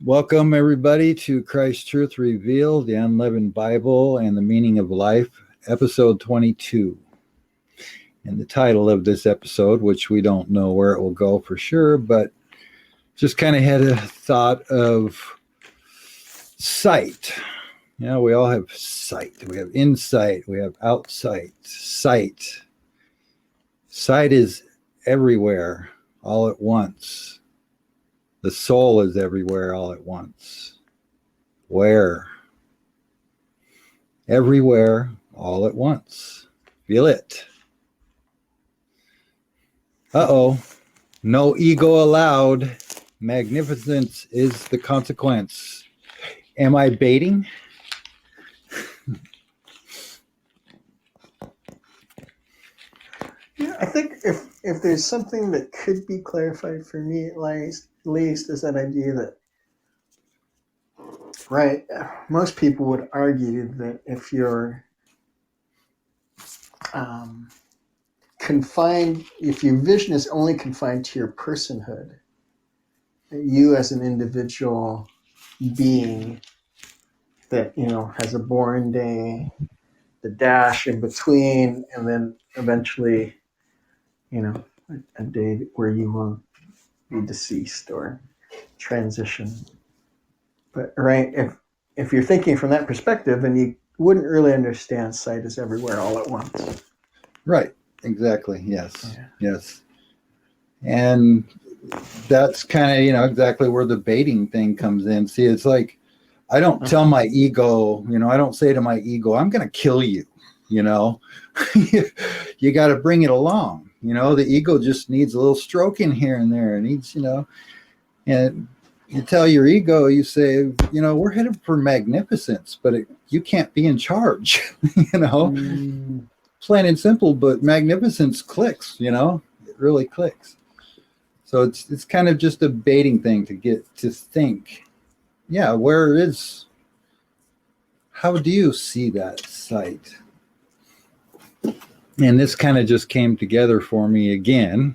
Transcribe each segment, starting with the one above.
Welcome, everybody, to Christ Truth Reveal, the Unleavened Bible and the Meaning of Life, episode 22. And the title of this episode, which we don't know where it will go for sure, but just kind of had a thought of sight. You know, we all have sight. We have insight. We have outsight. Sight. Sight is everywhere, all at once. The soul is everywhere all at once. Where? Everywhere all at once. Feel it. Uh-oh. No ego allowed. Magnificence is the consequence. Am I baiting? Yeah, I think if there's something that could be clarified for me at least is that idea that, right, most people would argue that if you're confined, if your vision is only confined to your personhood, you as an individual being that, has a born day, the dash in between, and then eventually, a day where you will be deceased or transition. But right, if you're thinking from that perspective, then you wouldn't really understand sight is everywhere all at once. Right. Exactly. Yes. Yeah. Yes. And that's kind of, exactly where the baiting thing comes in. See, it's like, I don't tell my ego, I don't say to my ego, I'm going to kill you, you got to bring it along. The ego just needs a little stroking here and there. It needs, and you tell your ego, you say, we're headed for magnificence, but you can't be in charge, plain and simple, but magnificence clicks, it really clicks. So it's kind of just a baiting thing to get to think, how do you see that sight? And this kind of just came together for me again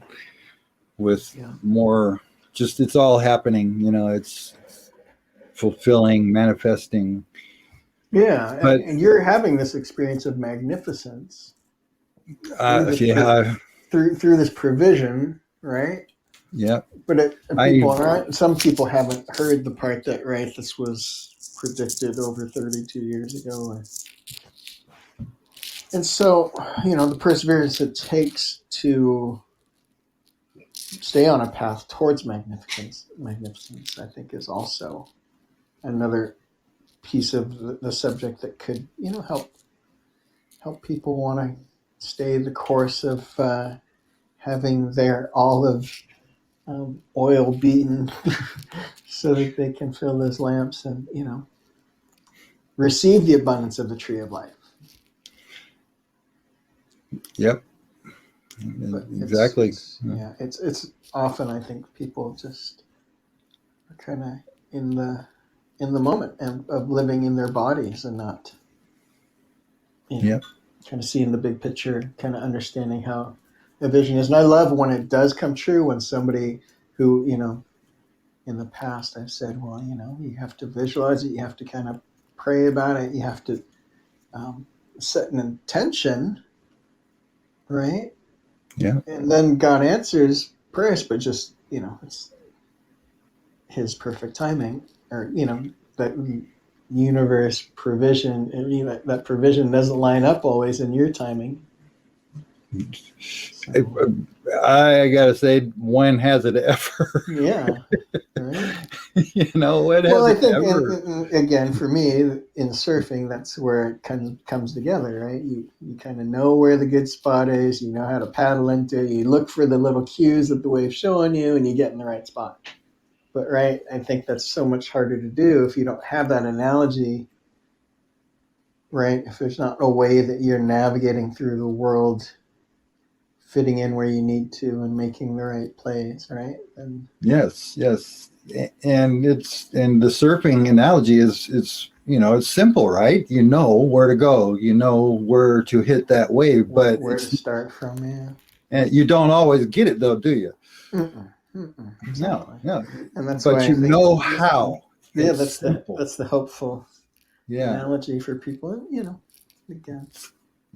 with more, just it's all happening, it's fulfilling, manifesting. Yeah, but, and you're having this experience of magnificence through this provision, right? Yeah. But some people haven't heard the part that, right, this was predicted over 32 years ago. And so, the perseverance it takes to stay on a path towards magnificence, I think, is also another piece of the subject that could, help people want to stay the course of having their olive oil beaten so that they can fill those lamps and, receive the abundance of the tree of life. Yep. But exactly. It's often, I think, people just are kind of in the moment of living in their bodies and not, kind of seeing the big picture, kind of understanding how a vision is. And I love when it does come true, when somebody who, in the past I've said, well, you have to visualize it, you have to kind of pray about it, you have to set an intention, right? Yeah. And then God answers prayers, but just, it's his perfect timing, or, that universe provision, that provision doesn't line up always in your timing. So. I gotta say, when has it ever? Yeah. Right. Well, I think, and again, for me, in surfing, that's where it kind of comes together, right? You kind of know where the good spot is, you know how to paddle into it, you look for the little cues that the wave's showing you, and you get in the right spot. But, right, I think that's so much harder to do if you don't have that analogy, right? If there's not a way that you're navigating through the world, fitting in where you need to and making the right plays, right? And yes. And the surfing analogy is it's simple, right? You know where to go, you know where to hit that wave, but where to start from, yeah. And you don't always get it though, do you? Exactly. No. And that's but why you know how. Yeah, It's simple. that's the hopeful Yeah. analogy for people. And, again,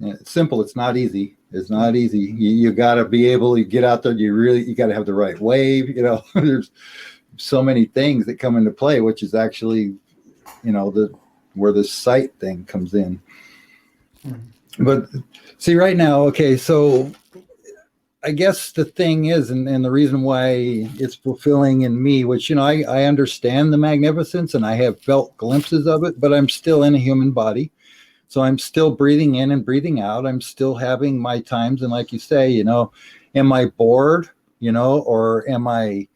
Yeah, it's simple. It's not easy. It's not easy. You got to be able to get out there. You got to have the right wave. There's so many things that come into play, which is actually, where the sight thing comes in. But see, right now, okay, so I guess the thing is, and the reason why it's fulfilling in me, which, I understand the magnificence and I have felt glimpses of it, but I'm still in a human body. So I'm still breathing in and breathing out. I'm still having my times. And like you say, am I bored, or am I,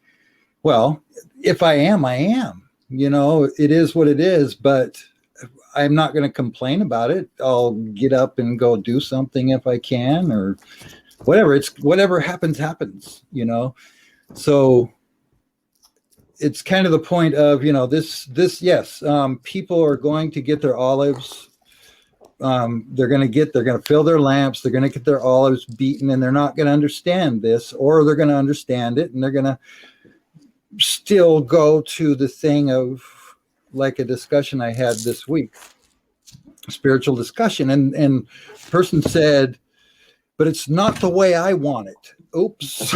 well, if I am, I am, it is what it is, but I'm not going to complain about it. I'll get up and go do something if I can, or whatever. It's whatever happens. So it's kind of the point of, this, yes, people are going to get their olives. They're going to fill their lamps. They're going to get their olives beaten, and they're not going to understand this, or they're going to understand it. And they're going to still go to the thing of, like a discussion I had this week, spiritual discussion. And person said, but it's not the way I want it. Oops.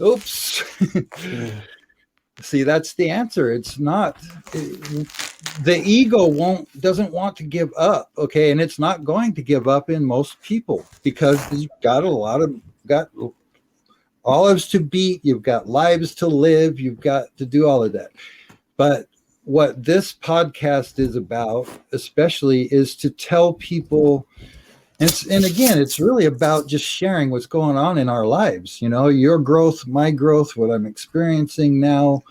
Oops. See, that's the answer. It's not. The ego doesn't want to give up. Okay. And it's not going to give up in most people, because you've got got olives to beat. You've got lives to live. You've got to do all of that. But what this podcast is about, especially, is to tell people, and again, it's really about just sharing what's going on in our lives. Your growth, my growth, what I'm experiencing now,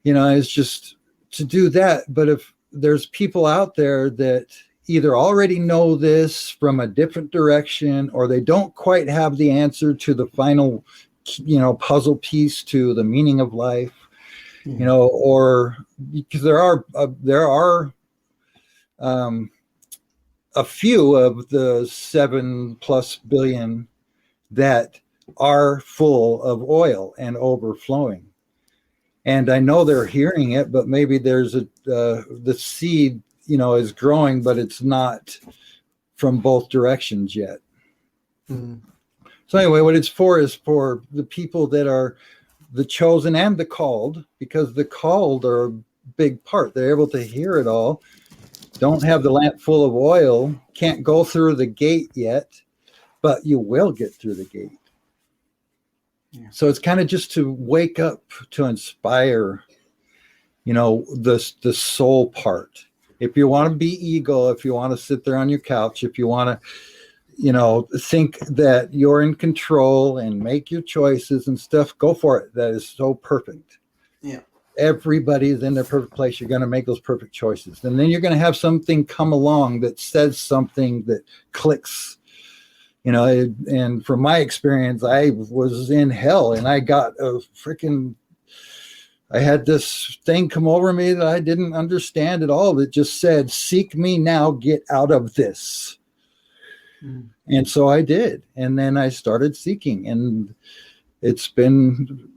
is just to do that. But if there's people out there that either already know this from a different direction, or they don't quite have the answer to the final, puzzle piece to the meaning of life, or because there are a few of the 7+ billion that are full of oil and overflowing. And I know they're hearing it, but maybe there's the seed, is growing, but it's not from both directions yet. So anyway, what it's for is for the people that are the chosen and the called, because the called are a big part. They're able to hear it all, don't have the lamp full of oil, can't go through the gate yet, but you will get through the gate. Yeah. So it's kind of just to wake up, to inspire, the soul part. If you want to be ego, if you want to sit there on your couch, if you want to, think that you're in control and make your choices and stuff, go for it. That is so perfect. Yeah. Everybody's in their perfect place. You're going to make those perfect choices. And then you're going to have something come along that says something that clicks. And from my experience, I was in hell, and I got I had this thing come over me that I didn't understand at all, that just said, seek me now, get out of this. And so I did. And then I started seeking, and it's been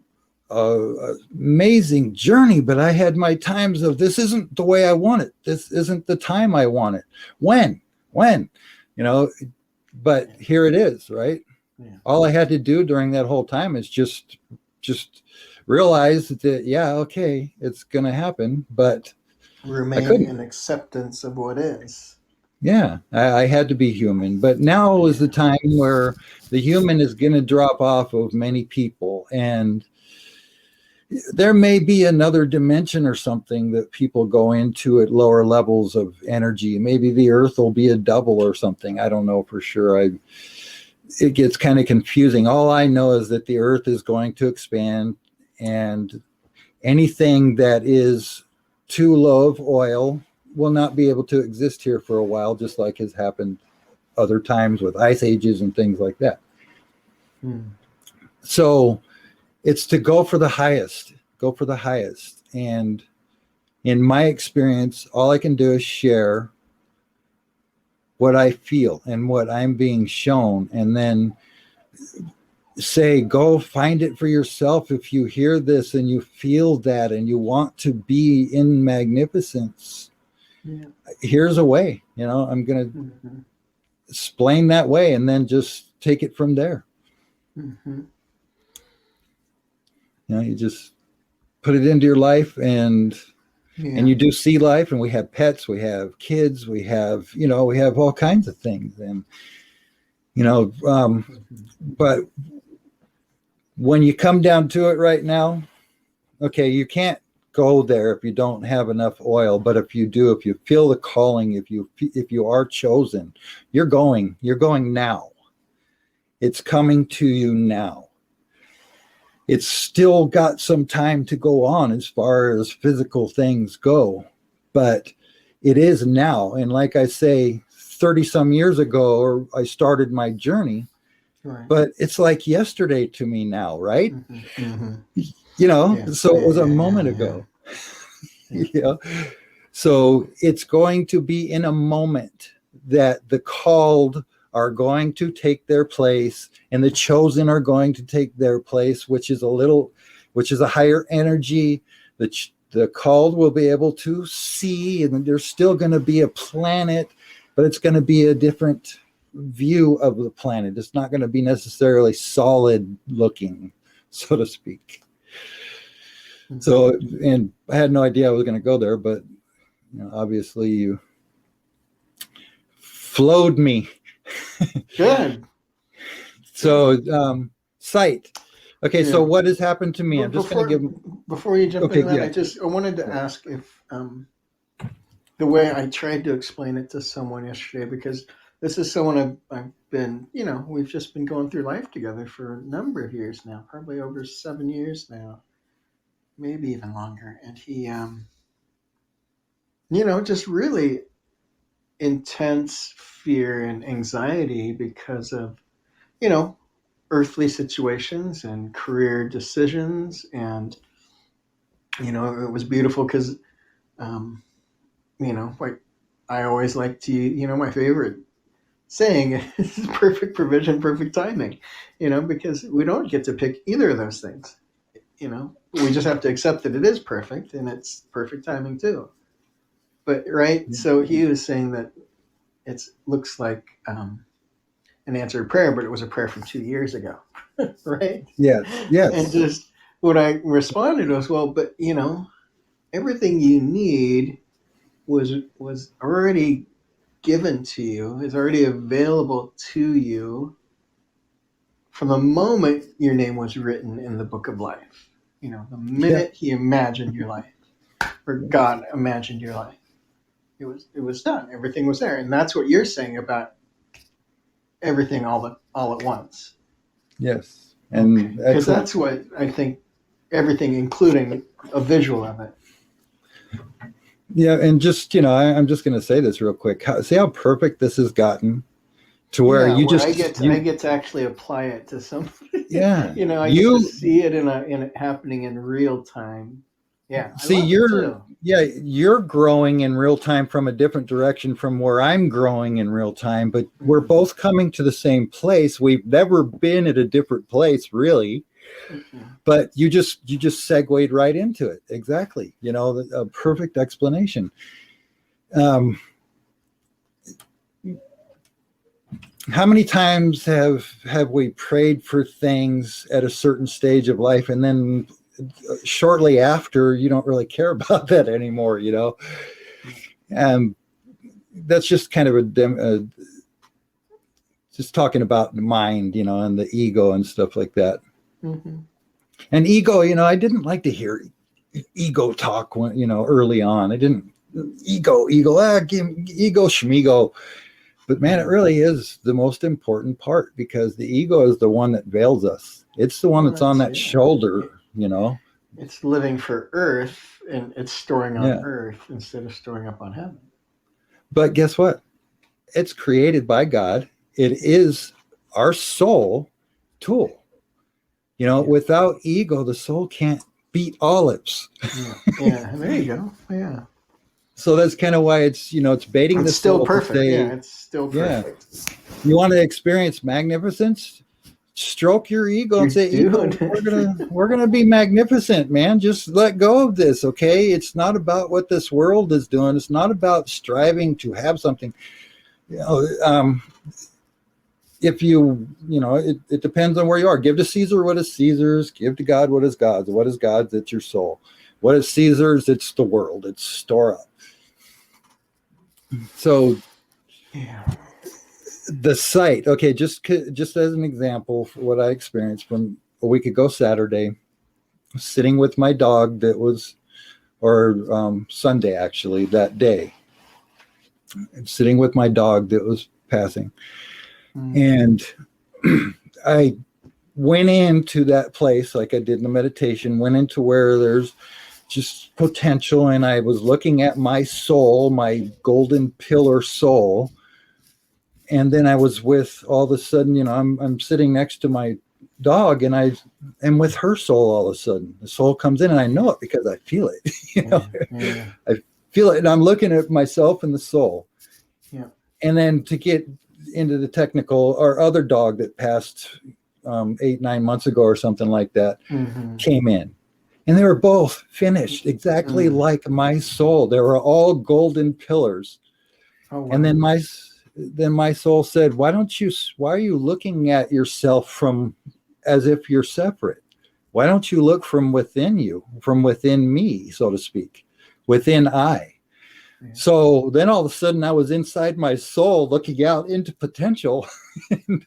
an amazing journey, but I had my times of, this isn't the way I want it. This isn't the time I want it. When, but here it is, right? Yeah. All I had to do during that whole time is just realize that, yeah, okay, it's going to happen, but remain in acceptance of what is. Yeah, I had to be human, but now is the time where the human is going to drop off of many people, and there may be another dimension or something that people go into at lower levels of energy. Maybe the earth will be a double or something. I don't know for sure. It gets kind of confusing. All I know is that the earth is going to expand, and anything that is too low of oil will not be able to exist here for a while, just like has happened other times with ice ages and things like that. So it's to go for the highest. And in my experience, all I can do is share what I feel and what I'm being shown. And then say, go find it for yourself. If you hear this and you feel that and you want to be in magnificence, here's a way. I'm going to explain that way and then just take it from there. You just put it into your life, and you do see life, and we have pets, we have kids, we have all kinds of things. And but when you come down to it right now, okay, you can't go there if you don't have enough oil. But if you do, if you feel the calling, if you are chosen, you're going now. It's coming to you now. It's still got some time to go on as far as physical things go, but it is now. And like I say, 30 some years ago, I started my journey. Right. But it's like yesterday to me now, right? So it was a moment ago. So it's going to be in a moment that the called are going to take their place, and the chosen are going to take their place, which is a higher energy. The called will be able to see, and there's still going to be a planet, but it's going to be a different view of the planet. It's not going to be necessarily solid looking, so to speak. So, and I had no idea I was going to go there, but obviously you flowed me. Good. So, sight. Okay, so what has happened to me? I'm just going to give. Before you jump into that, I wanted to ask if the way I tried to explain it to someone yesterday, because this is someone I've been, we've just been going through life together for a number of years now, probably over 7 years now, maybe even longer. And he, just really intense fear and anxiety because of, earthly situations and career decisions. And, it was beautiful because, like I always like to, my favorite saying is perfect provision, perfect timing, because we don't get to pick either of those things. We just have to accept that it is perfect, and it's perfect timing too. But right. So he was saying that it looks like an answered prayer, but it was a prayer from 2 years ago. Right. Yes. And just what I responded was, well, but everything you need was already given to you, is already available to you from the moment your name was written in the book of life. The minute he imagined your life, or God imagined your life, it was done. Everything was there. And that's what you're saying about everything all at once. Yes. And because that's what I think, everything, including a visual of it. Yeah, and just, I'm just going to say this real quick. See how perfect this has gotten to where I get to actually apply it to somebody. Yeah. I get to see it in it happening in real time. Yeah. See, you're growing in real time from a different direction from where I'm growing in real time, but we're both coming to the same place. We've never been at a different place, really. But you just segued right into it. Exactly. A perfect explanation. How many times have we prayed for things at a certain stage of life, and then shortly after you don't really care about that anymore, and that's just kind of just talking about the mind, and the ego and stuff like that. And ego, I didn't like to hear ego talk when, early on. I didn't ego schmigo. But man, it really is the most important part, because the ego is the one that veils us. It's the one that's on that shoulder, It's living for earth, and it's storing on earth instead of storing up on heaven. But guess what? It's created by God. It is our soul tool. Without ego, the soul can't beat olives. Yeah, there you go. Yeah. So that's kind of why it's, it's baiting the soul. It's still perfect. It's still perfect. You want to experience magnificence? stroke your ego and You're say, ego, doing we're gonna be magnificent, man. Just let go of this, okay? It's not about what this world is doing. It's not about striving to have something. You know, if it depends on where you are. Give to Caesar what is Caesar's. Give to God what is God's. What is God's? It's your soul. What is Caesar's? It's the world. It's store up. So yeah. the site, okay, just as an example for what I experienced from a week ago Saturday, sitting with my dog or Sunday actually, that day, sitting with my dog that was passing. And I went into that place like I did in the meditation, went into where there's just potential, and I was looking at my soul, my golden pillar soul. And then I was with, all of a sudden, I'm sitting next to my dog, and I am with her soul. All of a sudden the soul comes in, and I know it because I feel it. I feel it, and I'm looking at myself and the soul. And then to get into the technical, our other dog that passed 8-9 months ago or something like that came in, and they were both finished exactly like my soul. They were all golden pillars. Oh, wow. And then my soul said, why are you looking at yourself from as if you're separate? Why don't you look from within you, from within me, so to speak, within I? Yeah. So then all of a sudden I was inside my soul looking out into potential. And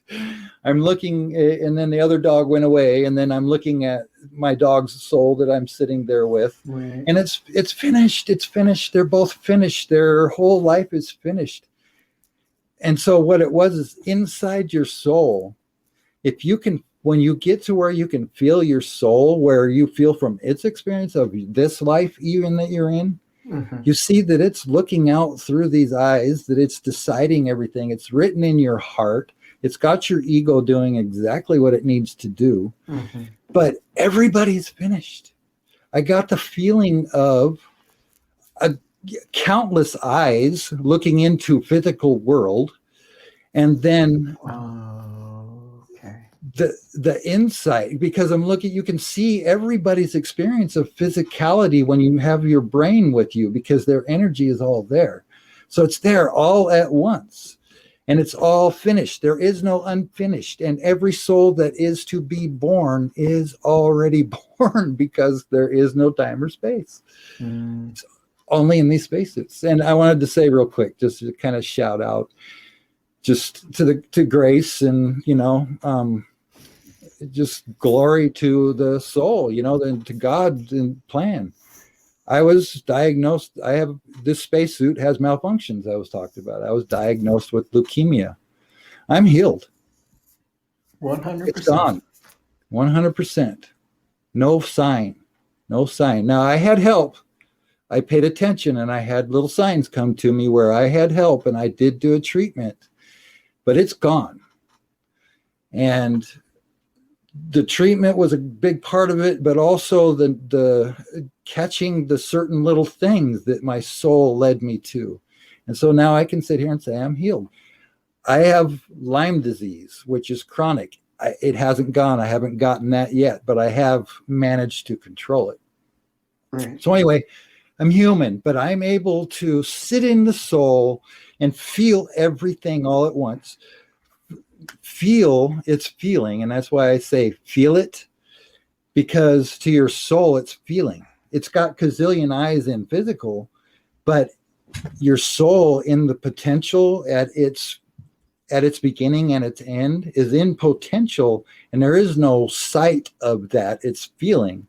I'm looking, and then the other dog went away, and then I'm looking at my dog's soul that I'm sitting there with. Right. And it's finished. It's finished. They're both finished. Their whole life is finished. And so what it was is inside your soul, if you can, when you get to where you can feel your soul, where you feel from its experience of this life even that you're in, you see that it's looking out through these eyes, that it's deciding everything. It's written in your heart. It's got your ego doing exactly what it needs to do. But everybody's finished. I got the feeling of countless eyes looking into physical world, and then the insight, because I'm looking, you can see everybody's experience of physicality when you have your brain with you, because their energy is all there. So it's there all at once, and it's all finished. There is no unfinished, and every soul that is to be born is already born, because there is no time or space. It's only in these spaces. And I wanted to say real quick, just to kind of shout out just to Grace, and just glory to the soul, and to God and plan. I was diagnosed, this spacesuit has malfunctions I was talking about. I was diagnosed with leukemia. I'm healed. 100%. It's gone. 100%. No sign. Now I had help. I paid attention, and I had little signs come to me where I had help, and I did do a treatment, but it's gone. And the treatment was a big part of it, but also the catching the certain little things that my soul led me to. And so now I can sit here and say I'm healed. I have Lyme disease, which is chronic. It hasn't gone. I haven't gotten that yet, but I have managed to control it. Right. So anyway, I'm human, but I'm able to sit in the soul and feel everything all at once. Feel its feeling, and that's why I say feel it, because to your soul it's feeling. It's got gazillion eyes in physical, but your soul in the potential at its beginning and its end is in potential, and there is no sight of that. It's feeling.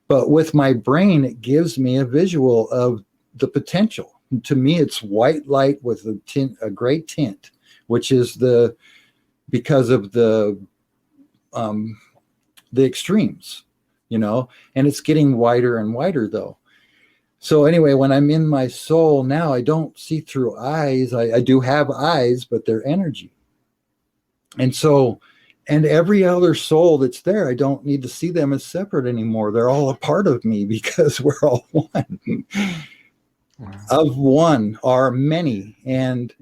But with my brain, it gives me a visual of the potential. To me, it's white light with a gray tint, which is because of the extremes, and it's getting wider and wider though. So anyway, when I'm in my soul now, I don't see through eyes. I do have eyes, but they're energy. And so, and every other soul that's there, I don't need to see them as separate anymore. They're all a part of me, because we're all one. Wow. Of one are many. And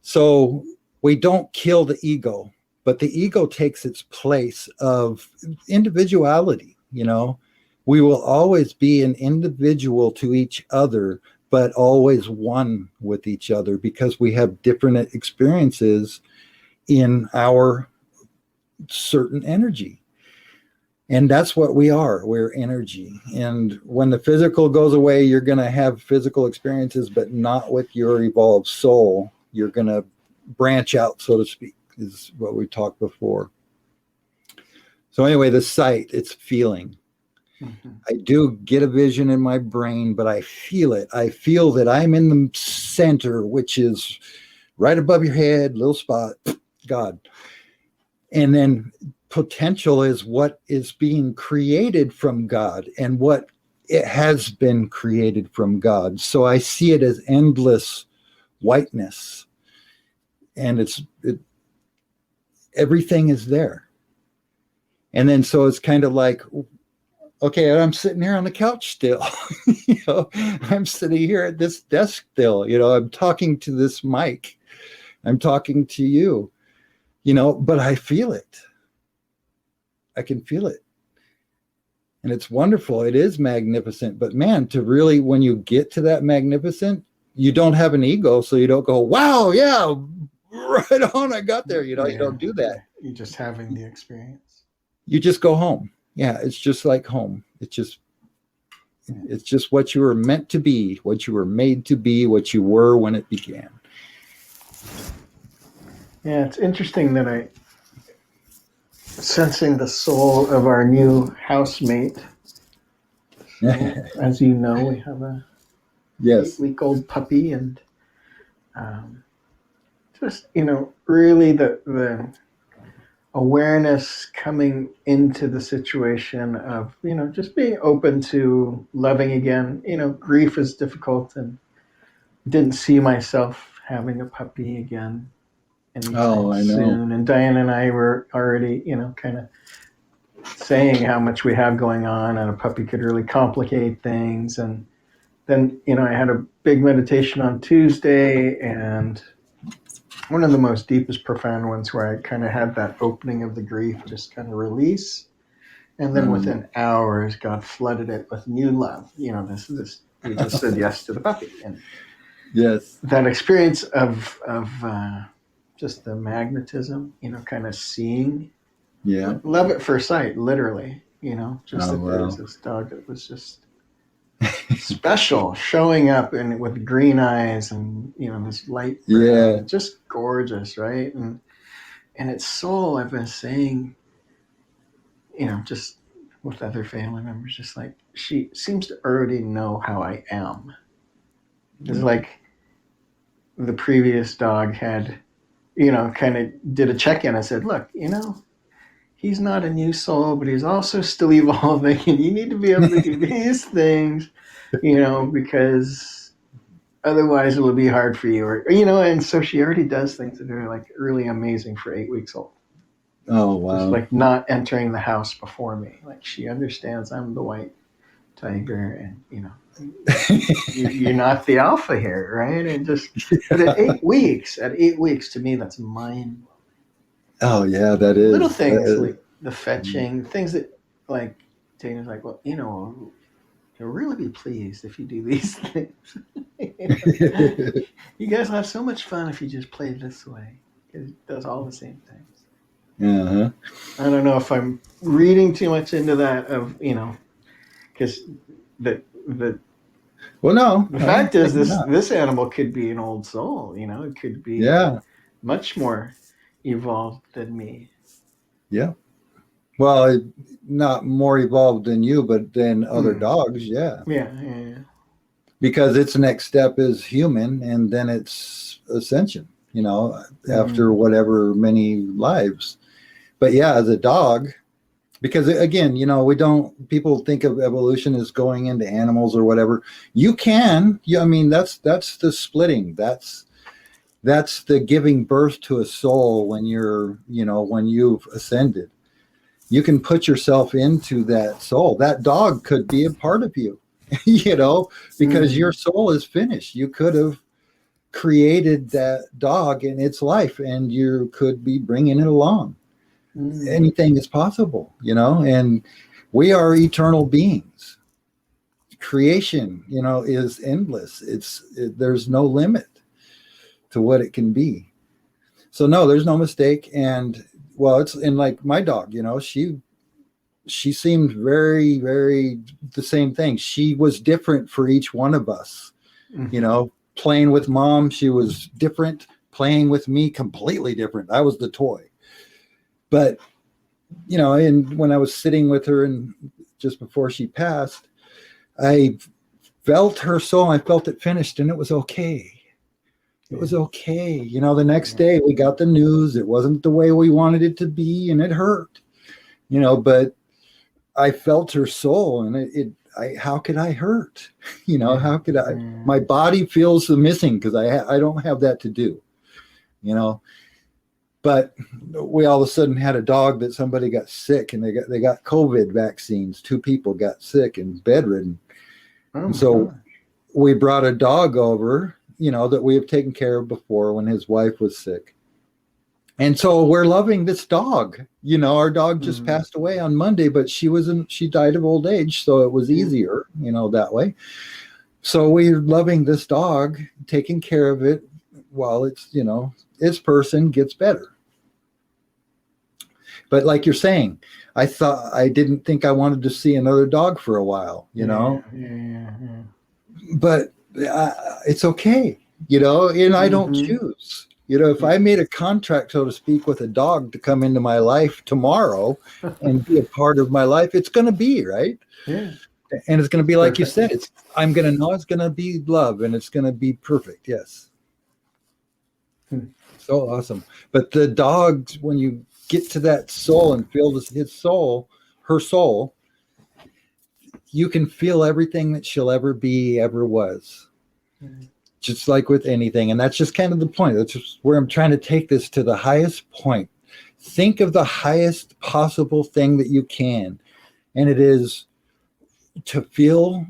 so we don't kill the ego. but the ego takes its place of individuality. We will always be an individual to each other, but always one with each other, because we have different experiences in our certain energy. And that's what we are. We're energy. And when the physical goes away, you're going to have physical experiences, but not with your evolved soul. You're going to branch out, so to speak, is what we talked before. So anyway, the sight, it's feeling. Mm-hmm. I do get a vision in my brain, but I feel it. I feel that I'm in the center, which is right above your head, little spot, God. And then potential is what is being created from God and what it has been created from God. So I see it as endless whiteness. And everything is there. And then so it's kind of like, okay, I'm sitting here on the couch still. I'm sitting here at this desk still. I'm talking to this mic. I'm talking to you, but I feel it. I can feel it. And it's wonderful. It is magnificent. But man, to really, when you get to that magnificent, you don't have an ego. So you don't go, wow, yeah, right on, I got there. You don't do that. You're just having the experience. You just go home. Yeah, it's just like home. It's just what you were meant to be, what you were made to be, what you were when it began. Yeah, it's interesting that I sensing the soul of our new housemate. So, as you know, we have a 8-week-old puppy, and just really the awareness coming into the situation of just being open to loving again. Grief is difficult, and didn't see myself having a puppy again anytime soon. And Diane and I were already kind of saying how much we have going on, and a puppy could really complicate things. And then I had a big meditation on Tuesday, and one of the most deepest, profound ones, where I kind of had that opening of the grief, just kind of release. And then within hours, God flooded it with new love. This we just said yes to the puppy. And yes, that experience of just the magnetism, kind of seeing. Yeah. Love at first sight, literally. There's this dog that was just special, showing up and with green eyes and this light brown, just gorgeous, right? And its soul, I've been saying, just with other family members, just like she seems to already know how I am. It's like the previous dog had, kind of did a check-in. I said, look, he's not a new soul, but he's also still evolving, and you need to be able to do these things, because otherwise it will be hard for you. And so she already does things that are like really amazing for 8 weeks old. Oh, wow. Just like not entering the house before me. Like she understands I'm the white tiger, and, you're not the alpha here, right? And but at 8 weeks, to me, that's mind. Oh, yeah, that is. Little things like the fetching, things that, like, Dana's like, well, you'll really be pleased if you do these things. You guys will have so much fun if you just play this way. It does all the same things. Uh-huh. I don't know if I'm reading too much into that because the well, no. The fact is, this animal could be an old soul. It could be much more evolved than me. Yeah. Well, not more evolved than you, but than other dogs. Yeah. Yeah. Because its next step is human, and then it's ascension, after whatever many lives. But yeah, as a dog, because again, people think of evolution as going into animals or whatever. You can, that's the splitting. That's the giving birth to a soul when when you've ascended. You can put yourself into that soul. That dog could be a part of you, because your soul is finished. You could have created that dog in its life, and you could be bringing it along. Anything is possible, and we are eternal beings. Creation, is endless. There's no limit to what it can be. So no, there's no mistake. And well, it's in like my dog, she seemed very, very the same thing. She was different for each one of us. Playing with mom, she was different. Playing with me, completely different. I was the toy. But, and when I was sitting with her and just before she passed, I felt her soul. I felt it finished, and it was okay. It was okay. The next day we got the news. It wasn't the way we wanted it to be, and it hurt. But I felt her soul, and how could I hurt? How could I? My body feels the missing because I don't have that to do. But we all of a sudden had a dog that somebody got sick, and they got COVID vaccines. 2 people got sick and bedridden. And so we brought a dog over, that we have taken care of before when his wife was sick. And so we're loving this dog. Our dog just passed away on Monday, but she died of old age, so it was easier, that way. So we're loving this dog, taking care of it while its person gets better. But like you're saying, I didn't think I wanted to see another dog for a while, But it's okay, and I don't choose. If I made a contract, so to speak, with a dog to come into my life tomorrow and be a part of my life, it's going to be, right? Yeah. And it's going to be like you said, I'm going to know it's going to be love, and it's going to be perfect. Yes. So awesome. But the dogs, when you get to that soul and feel her soul, you can feel everything that she'll ever be, ever was. Just like with anything. And that's just kind of the point. That's just where I'm trying to take this to the highest point. Think of the highest possible thing that you can. And it is to feel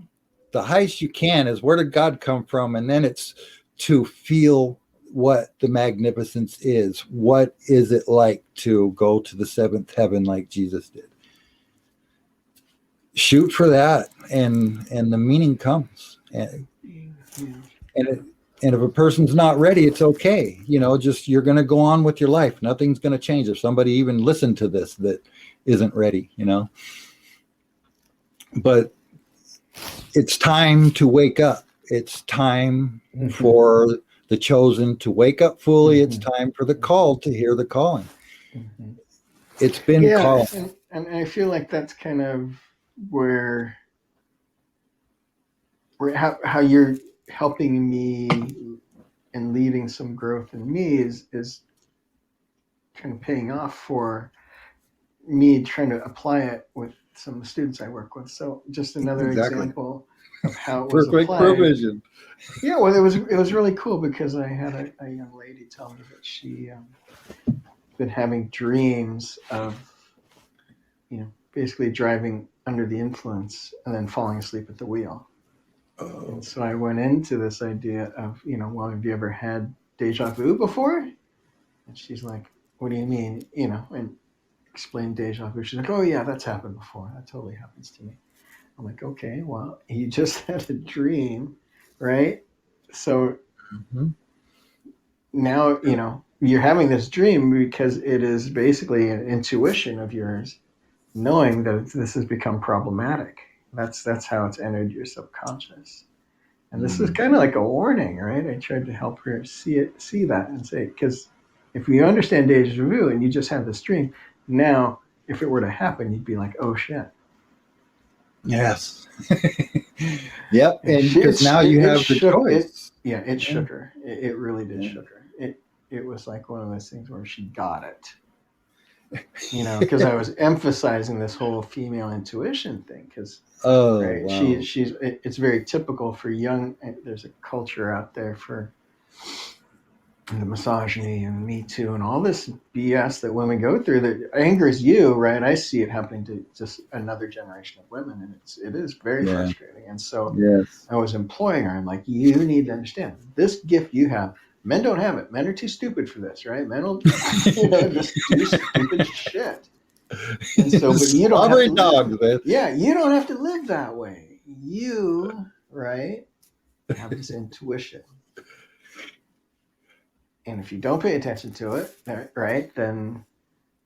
the highest you can is where did God come from? And then it's to feel what the magnificence is. What is it like to go to the 7th heaven like Jesus did? Shoot for that, and the meaning comes. And if a person's not ready, it's okay. Just you're going to go on with your life. Nothing's going to change if somebody even listened to this that isn't ready. But it's time to wake up. It's time for the chosen to wake up fully. It's time for the called to hear the calling. It's been called. And I feel like that's kind of where how you're helping me and leading some growth in me is kind of paying off for me trying to apply it with some of the students I work with. So just another example of how it was perfect applied. Provision. Yeah, well, it was really cool because I had a young lady tell me that she been having dreams of basically driving under the influence and then falling asleep at the wheel. And so I went into this idea of, well, have you ever had deja vu before? And she's like, what do you mean? And explained deja vu. She's like, oh yeah, that's happened before. That totally happens to me. I'm like, okay, well, you just had a dream, right? So now, you're having this dream because it is basically an intuition of yours, knowing that this has become problematic. That's how it's entered your subconscious. And this is kind of like a warning, right? I tried to help her see that and say, because if you understand deja vu and you just have this dream, now if it were to happen, you'd be like, oh shit. Yes. Yep. And because now you have the choice. It shook her. It really did shook her. It was like one of those things where she got it. Because I was emphasizing this whole female intuition thing. Because wow. It's very typical for young. There's a culture out there for and the misogyny and Me Too and all this BS that women go through that angers you, right? I see it happening to just another generation of women, and it is very Yeah. frustrating. And so Yes. I was imploring her, I'm like, you need to understand this gift you have. Men don't have it. Men are too stupid for this, right? Men will, just do stupid shit. And so, but you don't have Slobbery to live. dogs, man. Yeah, you don't have to live that way. You, right, have this intuition. And if you don't pay attention to it, right, then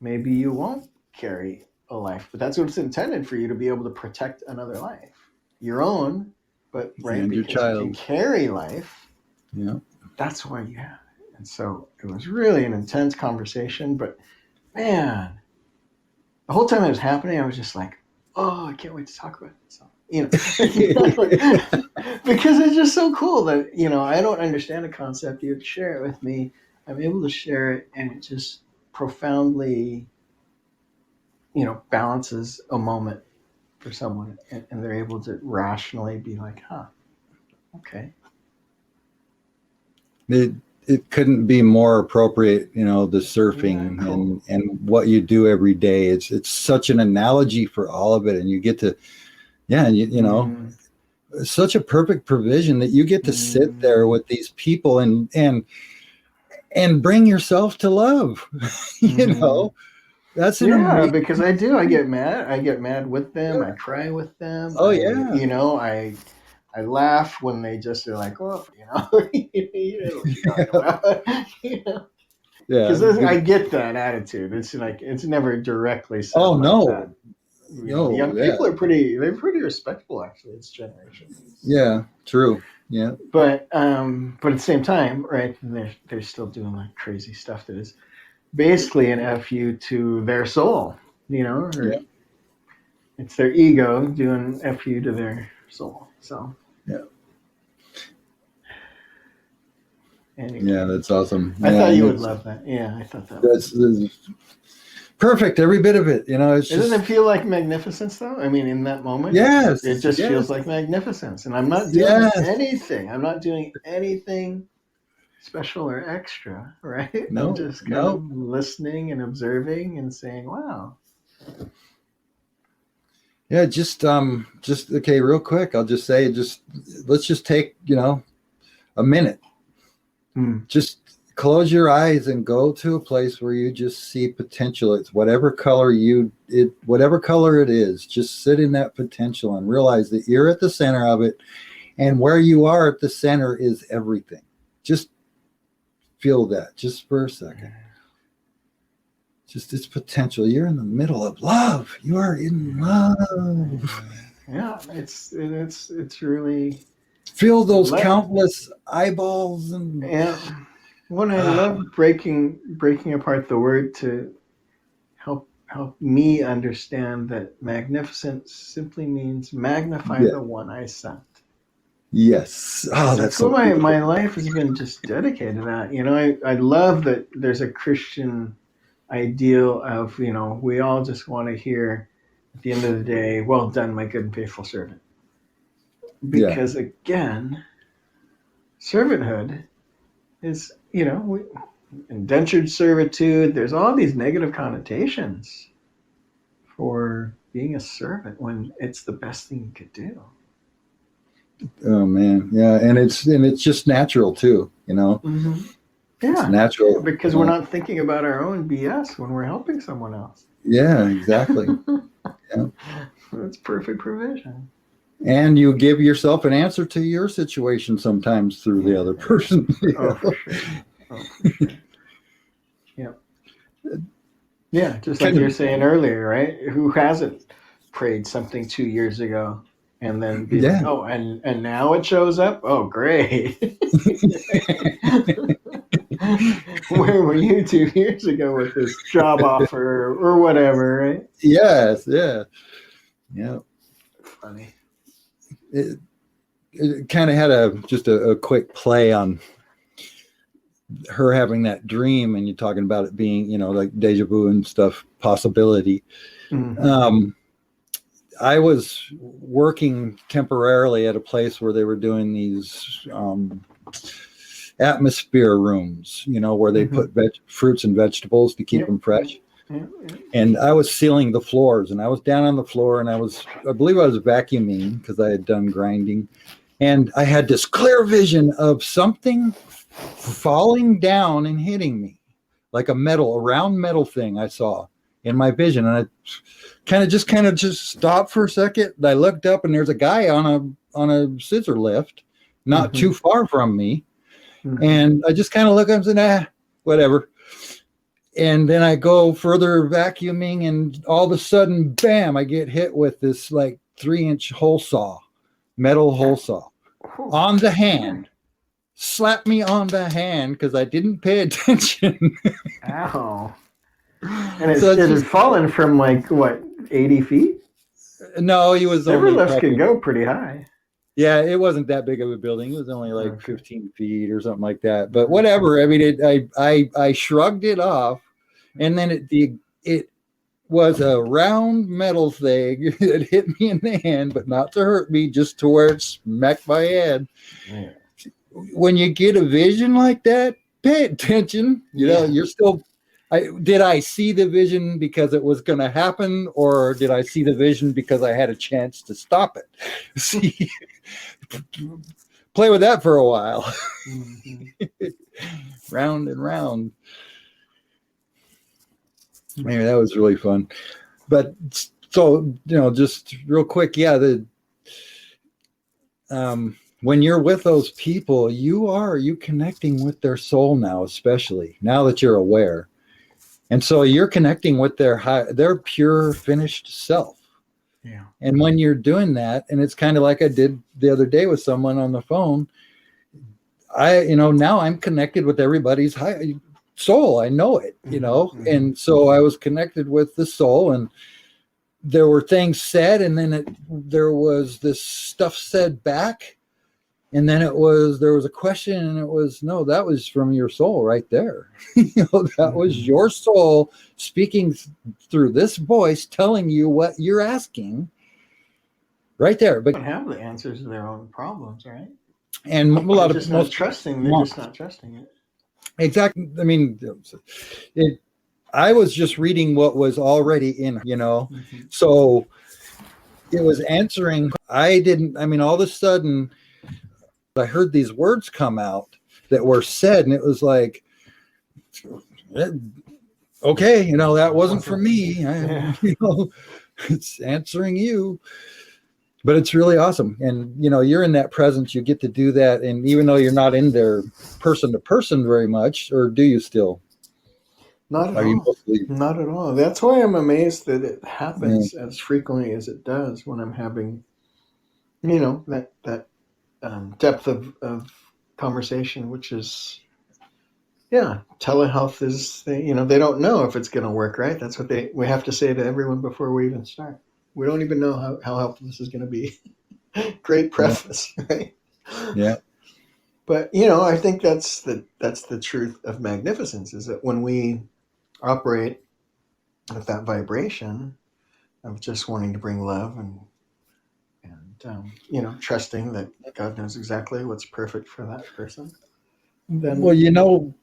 maybe you won't carry a life. But that's what it's intended for, you to be able to protect another life, your own, but right, And your because you can child. carry life, Yeah. that's why you have it. And so it was really an intense conversation, but man, the whole time it was happening, I was just like, oh, I can't wait to talk about it. So, because it's just so cool that, I don't understand a concept. You share it with me. I'm able to share it, and it just profoundly, balances a moment for someone, and they're able to rationally be like, huh, okay. It couldn't be more appropriate, the Yeah, surfing cool. and what you do every day. It's such an analogy for all of it, and you get to, yeah, and Mm, it's such a perfect provision that you get to sit there mm, with these people and bring yourself to love. you mm. know, that's an Yeah, amazing. because I do. I get mad. I get mad with them. I cry with them. Oh yeah, I laugh when they just are like, "Oh, you know what you're talking about." yeah. Because I get that attitude. It's like it's never directly said Oh like that. no, The no, young yeah, people are pretty respectful actually. This generation. yeah, true, yeah, But at the same time, right? They're still doing like crazy stuff that is basically an fu to their soul. yeah, Or it's their ego doing fu to their soul. So yeah, yeah. anyway, That's awesome. I Yeah, thought and you would love that. Yeah, I thought that would be. that's perfect. Every bit of it. It's Doesn't just it feel like magnificence though? I mean, in that moment, it yes, just feels yes, like magnificence. And I'm not doing yes. anything. I'm not doing anything special or extra, right? I'm No, just kind no. of listening and observing and saying, "Wow." Yeah, just okay, real quick. I'll just say, just let's just take a minute. Mm, Just close your eyes and go to a place where you just see potential. It's whatever color it is. Just sit in that potential and realize that you're at the center of it, and where you are at the center is everything. Just feel that, just for a second. Just its potential. You're in the middle of love. You are in love. yeah, it's really Feel those let countless eyeballs and yeah. When I uh, love breaking apart the word to help me understand that magnificent simply means magnify yeah, the one I sent. yes. Oh, that's That's what so my beautiful. life has been just dedicated to that. I love that there's a Christian ideal of, we all just want to hear at the end of the day, well done, my good and faithful servant. Yeah. Because again, servanthood is, indentured servitude. There's all these negative connotations for being a servant when it's the best thing you could do. Oh man. Yeah. And it's just natural too. Mm-hmm. It's Yeah, yeah, natural. because we're not thinking about our own BS when we're helping someone else. Yeah. Exactly. Yeah. That's perfect provision. And you give yourself an answer to your situation sometimes through the Yeah, other yeah. person. Oh, for sure. Oh, for sure. Yeah. Yeah, just like Kind you're of. saying earlier, right? Who hasn't prayed something 2 years ago and then be like, Yeah. oh, and now it shows up? Oh, great. Where were you 2 years ago with this job offer or whatever, right? Yes. Yeah. Yeah. Funny. It, it kind of had a quick play on her having that dream, and you're talking about it being like deja vu and stuff, possibility. Mm-hmm. um I was working temporarily at a place where they were doing these atmosphere rooms, where they put fruits and vegetables to keep them fresh. Yeah. And I was sealing the floors, and I was down on the floor, and I believe I was vacuuming because I had done grinding. And I had this clear vision of something falling down and hitting me, like a round metal thing I saw in my vision. And I kind of just stopped for a second. And I looked up, and there's a guy on a scissor lift, not too far from me. And I just kind of look up and said, whatever. And then I go further vacuuming, and all of a sudden, bam, I get hit with this like 3-inch metal hole saw on the hand. Slapped me on the hand because I didn't pay attention. Ow. And it had fallen from like, what, 80 feet? No, he was Silver lifts can go pretty high. Yeah, it wasn't that big of a building. It was only like 15 feet or something like that. But whatever. I mean, I shrugged it off, and then it was a round metal thing that hit me in the hand, but not to hurt me, just to where it smacked my head. Yeah. When you get a vision like that, pay attention. You're still. Did I see the vision because it was going to happen, or did I see the vision because I had a chance to stop it? See, play with that for a while. Round and round. Maybe that was really fun. But so, just real quick, when you're with those people, you connecting with their soul now, especially now that you're aware. And so you're connecting with their pure finished self. Yeah. And when you're doing that, and it's kind of like I did the other day with someone on the phone, now I'm connected with everybody's high soul. I know it, and so I was connected with the soul, and there were things said, and then there was this stuff said back. And then there was a question, and it was, no, that was from your soul right there. That was your soul speaking through this voice, telling you what you're asking right there. But they don't have the answers to their own problems, right? And a lot of just not trusting. They're just not trusting it. Exactly. I mean, I was just reading what was already in, so it was answering. All of a sudden, I heard these words come out that were said, and it was like, okay, that wasn't for me. It's answering you. But it's really awesome. And, you're in that presence, you get to do that. And even though you're not in there person to person very much, or do you still? Not at all. Not at all. That's why I'm amazed that it happens as frequently as it does when I'm having, that depth of conversation, which is, telehealth is, they don't know if it's going to work, right? That's what we have to say to everyone before we even start. We don't even know how helpful this is going to be. Great preface, right? Yeah. But, I think that's the truth of magnificence, is that when we operate with that vibration of just wanting to bring love and trusting that God knows exactly what's perfect for that person, then you don't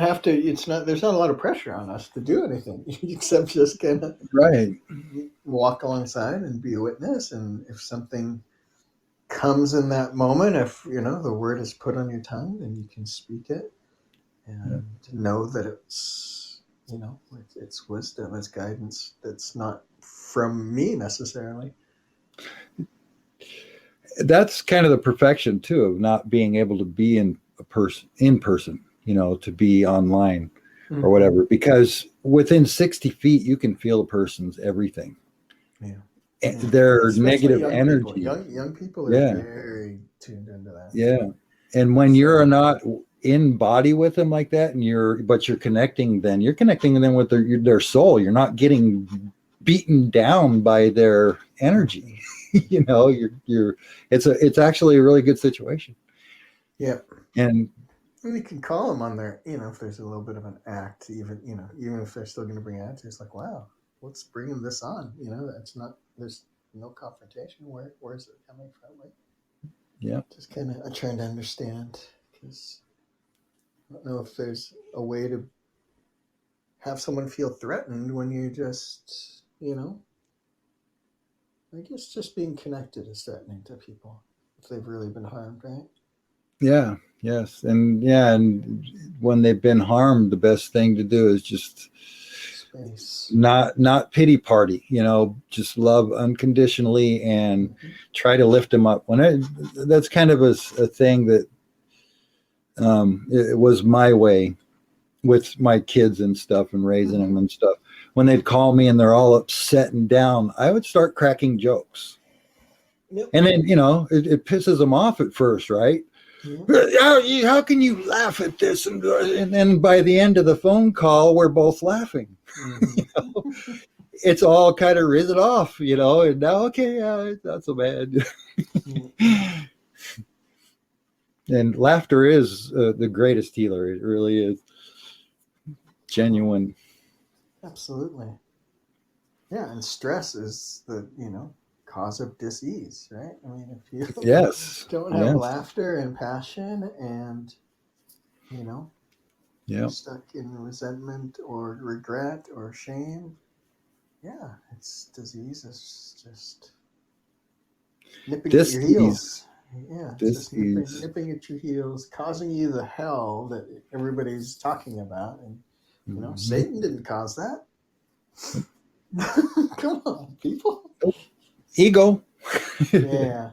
have to. There's not a lot of pressure on us to do anything except just kind of walk alongside and be a witness. And if something comes in that moment, if the word is put on your tongue, then you can speak it and know that it's it's wisdom, it's guidance that's not from me necessarily. That's kind of the perfection too of not being able to be in person, to be online or whatever, because within 60 feet you can feel a person's everything. And their negative energy. Young people are very tuned into that. Yeah. And when you're not in body with them like that, and you're connecting them with their soul. You're not getting beaten down by their energy. It's actually a really good situation. Yeah. And you can call them on their, if there's a little bit of an act, even if they're still going to bring attitude, it's like, wow, what's bringing this on? There's no confrontation. Where is it coming from? Like, yeah. Just kind of trying to understand, because I don't know if there's a way to have someone feel threatened when you just, I guess just being connected is threatening to people if they've really been harmed, right? Yeah, yes. And when they've been harmed, the best thing to do is just Space. not pity party, just love unconditionally and Mm-hmm. try to lift them up. That's kind of a thing that it was my way with my kids and stuff and raising them and stuff. When they'd call me and they're all upset and down, I would start cracking jokes. Yep. And then, it pisses them off at first, right? Yep. How can you laugh at this? And then by the end of the phone call, we're both laughing. Mm-hmm. It's all kind of risen off, and now, okay, yeah, it's not so bad. Mm-hmm. And laughter is the greatest healer. It really is genuine. Absolutely. Yeah, and stress is the, cause of disease, right? I mean, if you Yes. don't have Yes. laughter and passion and, Yeah. you're stuck in resentment or regret or shame, yeah, it's disease is just nipping at your Dis-ease. heels. Yeah, it's just Dis-ease. nipping at your heels, causing you the hell that everybody's talking about. And, Mhm. Satan didn't cause that. Come on, people. Ego. Yeah.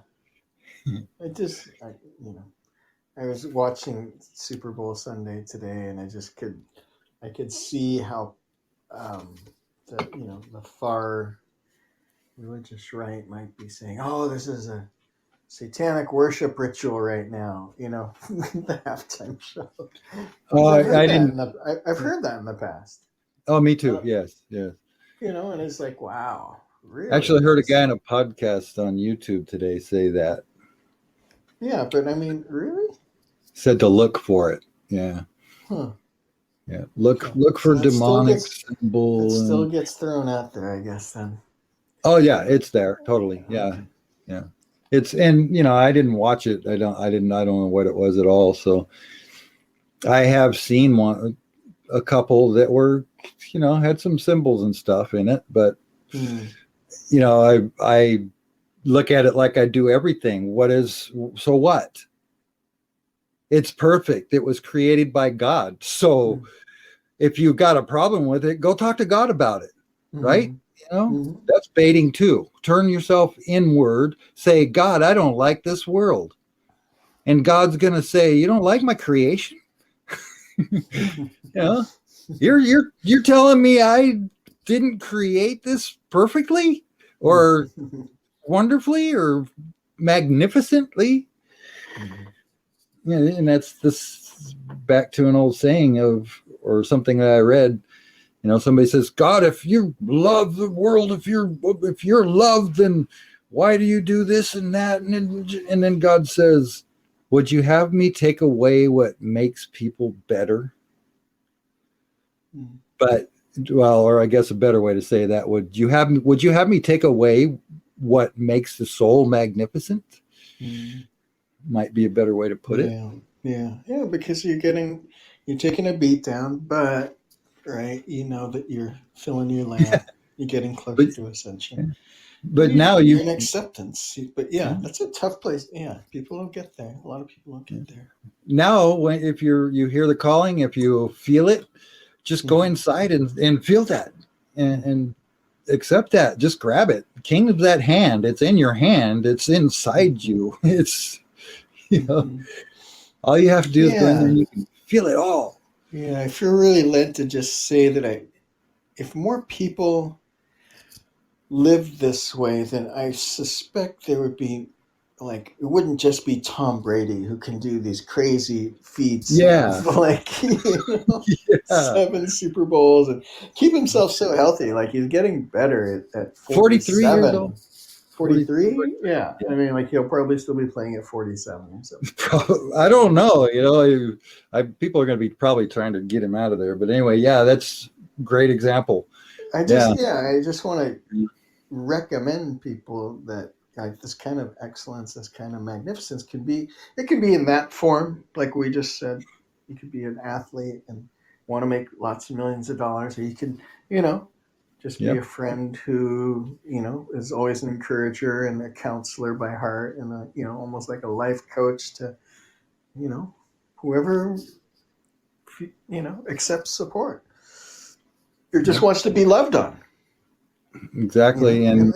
I was watching Super Bowl Sunday today, and I could see how um, the far religious right might be saying, "Oh, this is a satanic worship ritual right now." The halftime show. Because I've heard I that didn't. I've heard that in the past. Oh, me too. Uh, Yes. Yes. and it's like, wow, really? Actually, I heard a That's guy on a podcast on YouTube today say that. yeah, but I mean, really? Said to look for it. Yeah. Huh. Yeah. Okay. Look So for demonic that symbol still and. gets thrown out there, I guess then. Oh yeah, it's there totally. Yeah. Okay. Yeah. It's and I didn't watch it. I don't know what it was at all. So I have seen a couple that were, had some symbols and stuff in it, but Hmm. I look at it like I do everything. So what? It's perfect. It was created by God. So if you got a problem with it, go talk to God about it, right? Mm-hmm. That's baiting too. Turn yourself inward, say, God, I don't like this world. And God's going to say, you don't like my creation? Mm-hmm. Yeah. You're telling me I didn't create this perfectly or wonderfully or magnificently? Yeah, and that's this back to an old saying or something that I read. Somebody says, God, if you love the world, if you're loved, then why do you do this and that? And then God says, would you have me take away what makes people better? But or I guess a better way to say that, would you have me take away what makes the soul magnificent? Might be a better way to put it. Yeah. Because you're taking a beat down, but right, you know that you're filling your lamp. You're getting but closer to ascension. but now You're you in acceptance. But yeah, that's a tough place. Yeah, people don't get there. A lot of people don't get there. now if you hear the calling, if you feel it, just go Mm-hmm. inside and feel that and accept that. Just grab it. Kingdom's at hand. It's in your hand. It's inside you. It's Mm-hmm. all you have to do is go in there Yeah, and you can feel it all. yeah. I feel really led to just say that if more people lived this way, then I suspect there would be it wouldn't just be Tom Brady who can do these crazy feats Yeah. of Yeah. 7 Super Bowls and keep himself so healthy. Like he's getting better at 43 years old. 47. 43? Yeah. Yeah. I mean, he'll probably still be playing at 47 or something. I don't know. People are going to be probably trying to get him out of there. But anyway, yeah, that's a great example. I Yeah. just want to recommend people that this kind of excellence, this kind of magnificence it can be in that form, like we just said, You could be an athlete and want to make lots of millions of dollars, or you could, just be Yep. a friend who, is always an encourager and a counselor by heart and almost like a life coach to, whoever, accepts support or just wants to be loved on. Exactly. And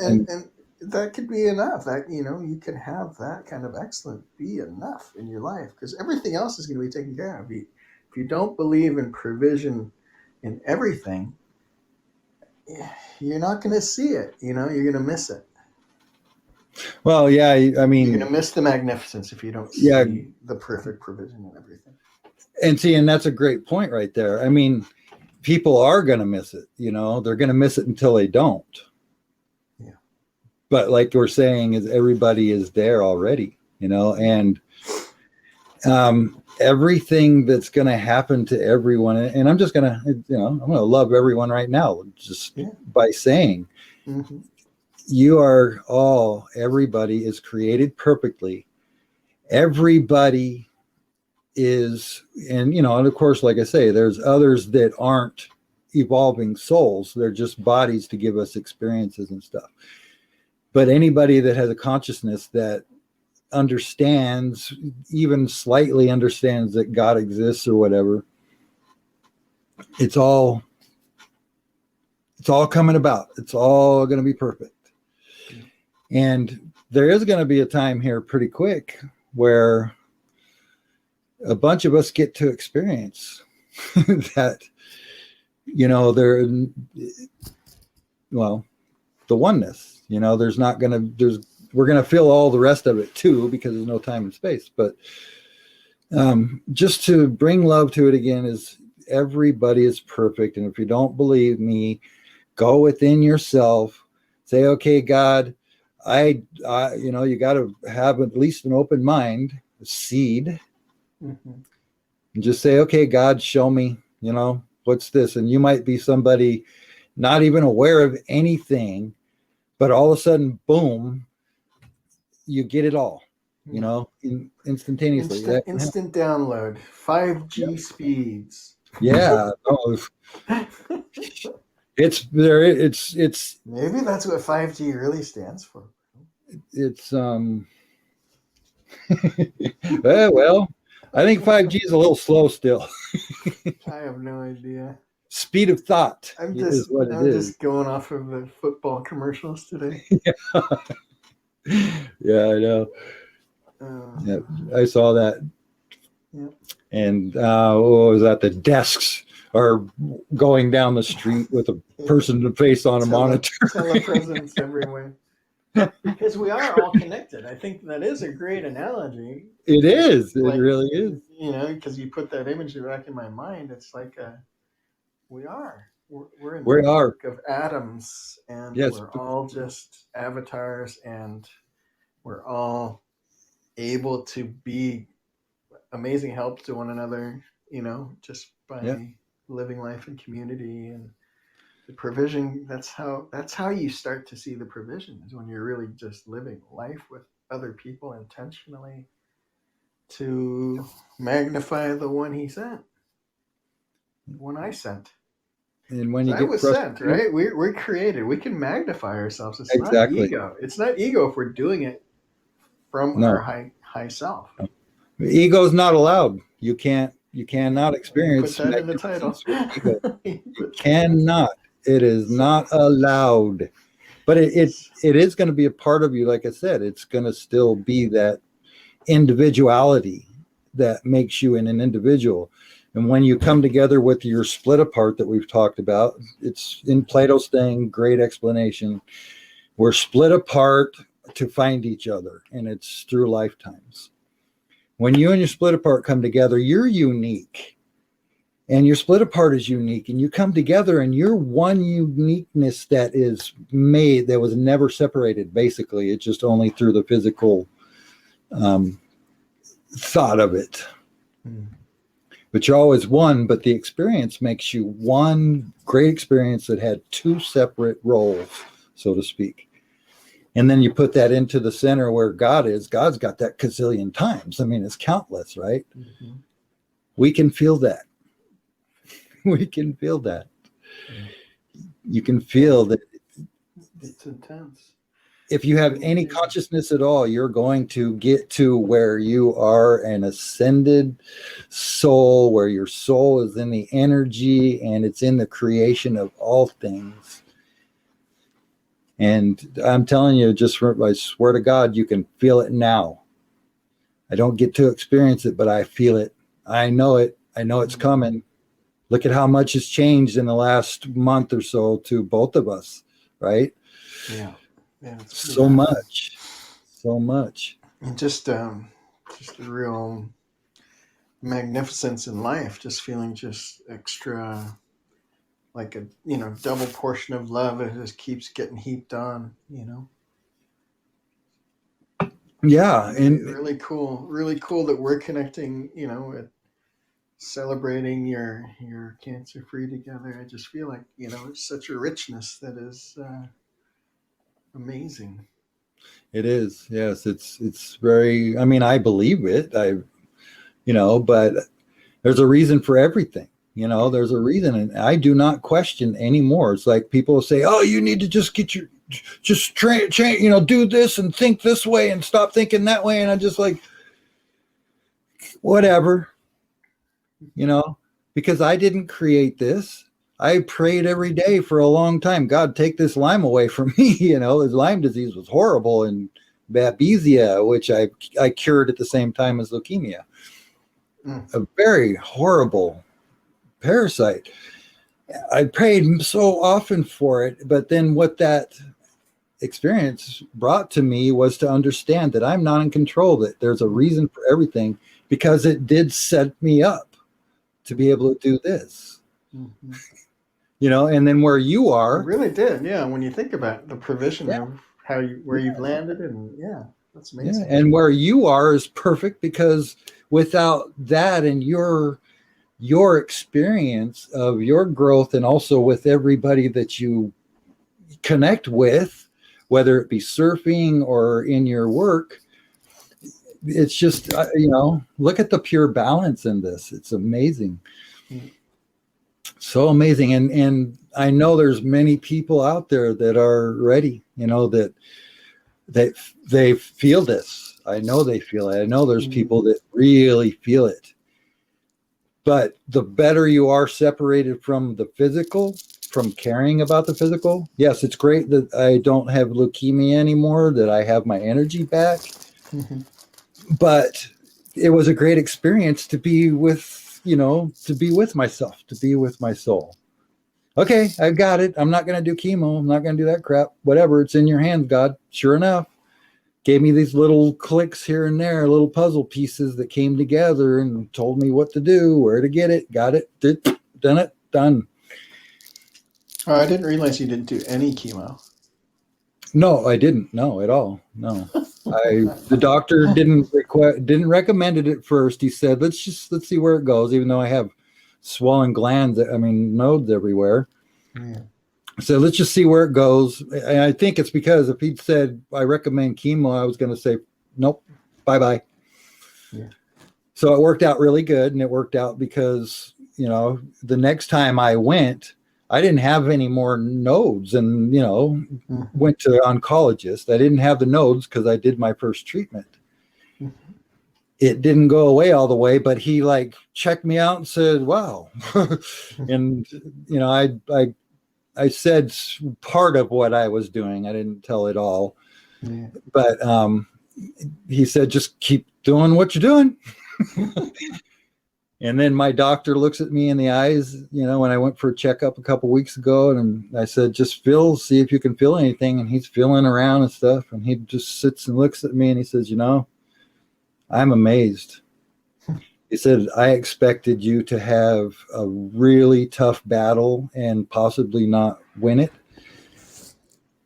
that could be enough. That, you can have that kind of excellence be enough in your life, because everything else is going to be taken care of. If you don't believe in provision in everything, you're not going to see it. You're going to miss it. Well, yeah, I mean, you're going to miss the magnificence if you don't see the perfect provision in everything. And that's a great point right there. I mean, people are going to miss it. They're going to miss it until they don't. Yeah. But like we're saying, is everybody is there already, and everything that's going to happen to everyone. And I'm just going to, I'm going to love everyone right now, just by saying, everybody is created perfectly. Everybody is, and of course, like I say, there's others that aren't evolving souls. They're just bodies to give us experiences and stuff. But anybody that has a consciousness that understands, even slightly understands that God exists or whatever, it's all coming about. It's all going to be perfect. And there is going to be a time here pretty quick where a bunch of us get to experience that, the oneness, we're going to feel all the rest of it too, because there's no time and space. But just to bring love to it again, is everybody is perfect. And if you don't believe me, go within yourself, say, okay, God, you got to have at least an open mind, a seed, and just say, okay, God, show me, what's this? And you might be somebody not even aware of anything, but all of a sudden, boom, you get it all, instantaneously. Instant download, 5G speeds. Yeah. It's there. It's maybe that's what 5G really stands for. It's well, I think 5G is a little slow still. I have no idea. Speed of thought is what it is. I'm just going off of the football commercials today. Yeah, I know. Yeah, I saw that. Yeah. And what was that? The desks are going down the street with a person to face on a monitor. Telepresence everywhere. Because we are all connected. I think that is a great analogy. It is. It really is. Because you put that image back in my mind. It's like we are. We're in the network of atoms, and we're all just avatars, and we're all able to be amazing help to one another, just by living life in community. And the provision, that's how you start to see the provision, is when you're really just living life with other people intentionally to magnify the one he sent, the one I sent. And when you I was sent, right? We're created. We can magnify ourselves. It's not ego. It's not ego if we're doing it from our high self. Ego is not allowed. You cannot experience. Put that in the title. You cannot. It is not allowed. But it is going to be a part of you. Like I said, it's going to still be that individuality that makes you an individual. And when you come together with your split apart that we've talked about, it's in Plato's thing, great explanation. We're split apart to find each other, and it's through lifetimes. When you and your split apart come together, you're unique, and your split apart is unique, and you come together and you're one uniqueness that is made, that was never separated. Basically, it's just only through the physical thought of it. But you're always one, but the experience makes you one great experience that had two separate roles, so to speak. And then you put that into the center where God is. God's got that gazillion times. I mean, it's countless, right? We can feel that. We can feel that. You can feel that. It's intense. If you have any consciousness at all, you're going to get to where you are an ascended soul, where your soul is in the energy and it's in the creation of all things. And I'm telling you, I swear to God, you can feel it now. I don't get to experience it, but I feel it. I know it. I know it's coming. Look at how much has changed in the last month or so to both of us, right? Yeah. So much. And just a real magnificence in life, just feeling just extra, like a double portion of love. It just keeps getting heaped on. Yeah, and really cool that we're connecting. With celebrating your cancer free together. I just feel like it's such a richness that is amazing. it is. Yes, it's very. I mean, I believe it. But there's a reason for everything. There's a reason, and I do not question anymore. It's like people say, "Oh, you need to just train, do this and think this way and stop thinking that way." And I'm just like, whatever, because I didn't create this. I prayed every day for a long time. God, take this Lyme away from me. This Lyme disease was horrible, and babesia, which I cured at the same time as leukemia. A very horrible parasite. I prayed so often for it, but then what that experience brought to me was to understand that I'm not in control, that there's a reason for everything, because it did set me up to be able to do this. And then where you are, it really did. Yeah, when you think about the provision of where you've landed, and that's amazing. Yeah, and where you are is perfect, because without that and your experience of your growth, and also with everybody that you connect with, whether it be surfing or in your work, it's just, look at the pure balance in this. It's amazing. So amazing. And I know there's many people out there that are ready, that they feel this. I know they feel it. I know there's people that really feel it. But the better you are separated from the physical, from caring about the physical, yes, it's great that I don't have leukemia anymore, that I have my energy back. But it was a great experience to be with, to be with myself, to be with my soul. Okay, I've got it. I'm not going to do chemo. I'm not going to do that crap. Whatever, it's in your hands, God. Sure enough, gave me these little clicks here and there, little puzzle pieces that came together and told me what to do, where to get it, got it, done it, done. Oh, I didn't realize you didn't do any chemo. No, I didn't. No, at all. No. The doctor didn't recommend it at first. He said, let's see where it goes, even though I have swollen glands, nodes everywhere. Yeah. So let's just see where it goes. And I think it's because if he'd said, I recommend chemo, I was going to say, nope, bye-bye. Yeah. So it worked out really good. And it worked out because, the next time I went, I didn't have any more nodes, and, went to an oncologist. I didn't have the nodes because I did my first treatment. It didn't go away all the way, but he checked me out and said, wow. And, I said part of what I was doing. I didn't tell it all, but he said, just keep doing what you're doing. And then my doctor looks at me in the eyes, when I went for a checkup a couple weeks ago, and I said, just see if you can feel anything. And he's feeling around and stuff. And he just sits and looks at me and he says, I'm amazed. He said, I expected you to have a really tough battle and possibly not win it.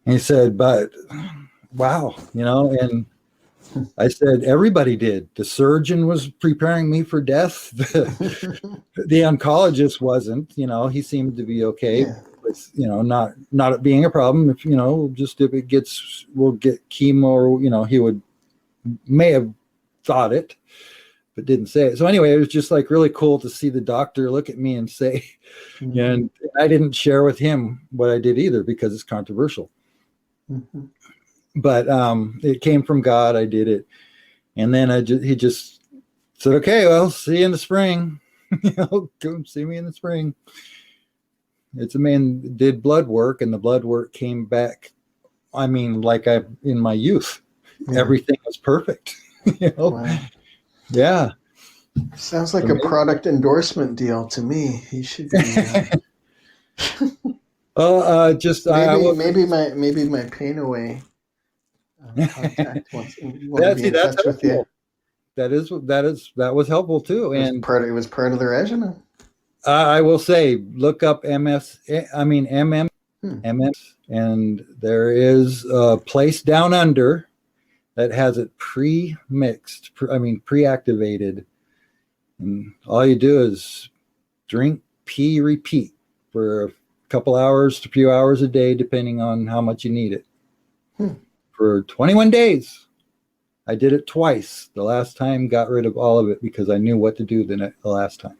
And he said, but wow, and I said, everybody did. The surgeon was preparing me for death. The oncologist wasn't, he seemed to be okay. Yeah. With, not it being a problem. If, just if it we'll get chemo, he may have thought it. but didn't say it. So anyway, it was just like really cool to see the doctor look at me and say, Mm-hmm. and I didn't share with him what I did either because it's controversial. Mm-hmm. But it came from God. I did it. And then he just said, okay, well, see you in the spring. Come see me in the spring. It's a man did blood work, and the blood work came back. I mean, like in my youth, everything was perfect. Wow. Yeah. Sounds like a product endorsement deal to me. He should be. Just maybe my pain away contact want to be in touch with you. That was helpful too, It was part of the regimen. I will say, look up MM, and there is a place down under that has it pre-mixed, pre-activated, and all you do is drink, pee, repeat for a couple hours to a few hours a day, depending on how much you need it. For 21 days. I did it twice. The last time got rid of all of it because I knew what to do the last time.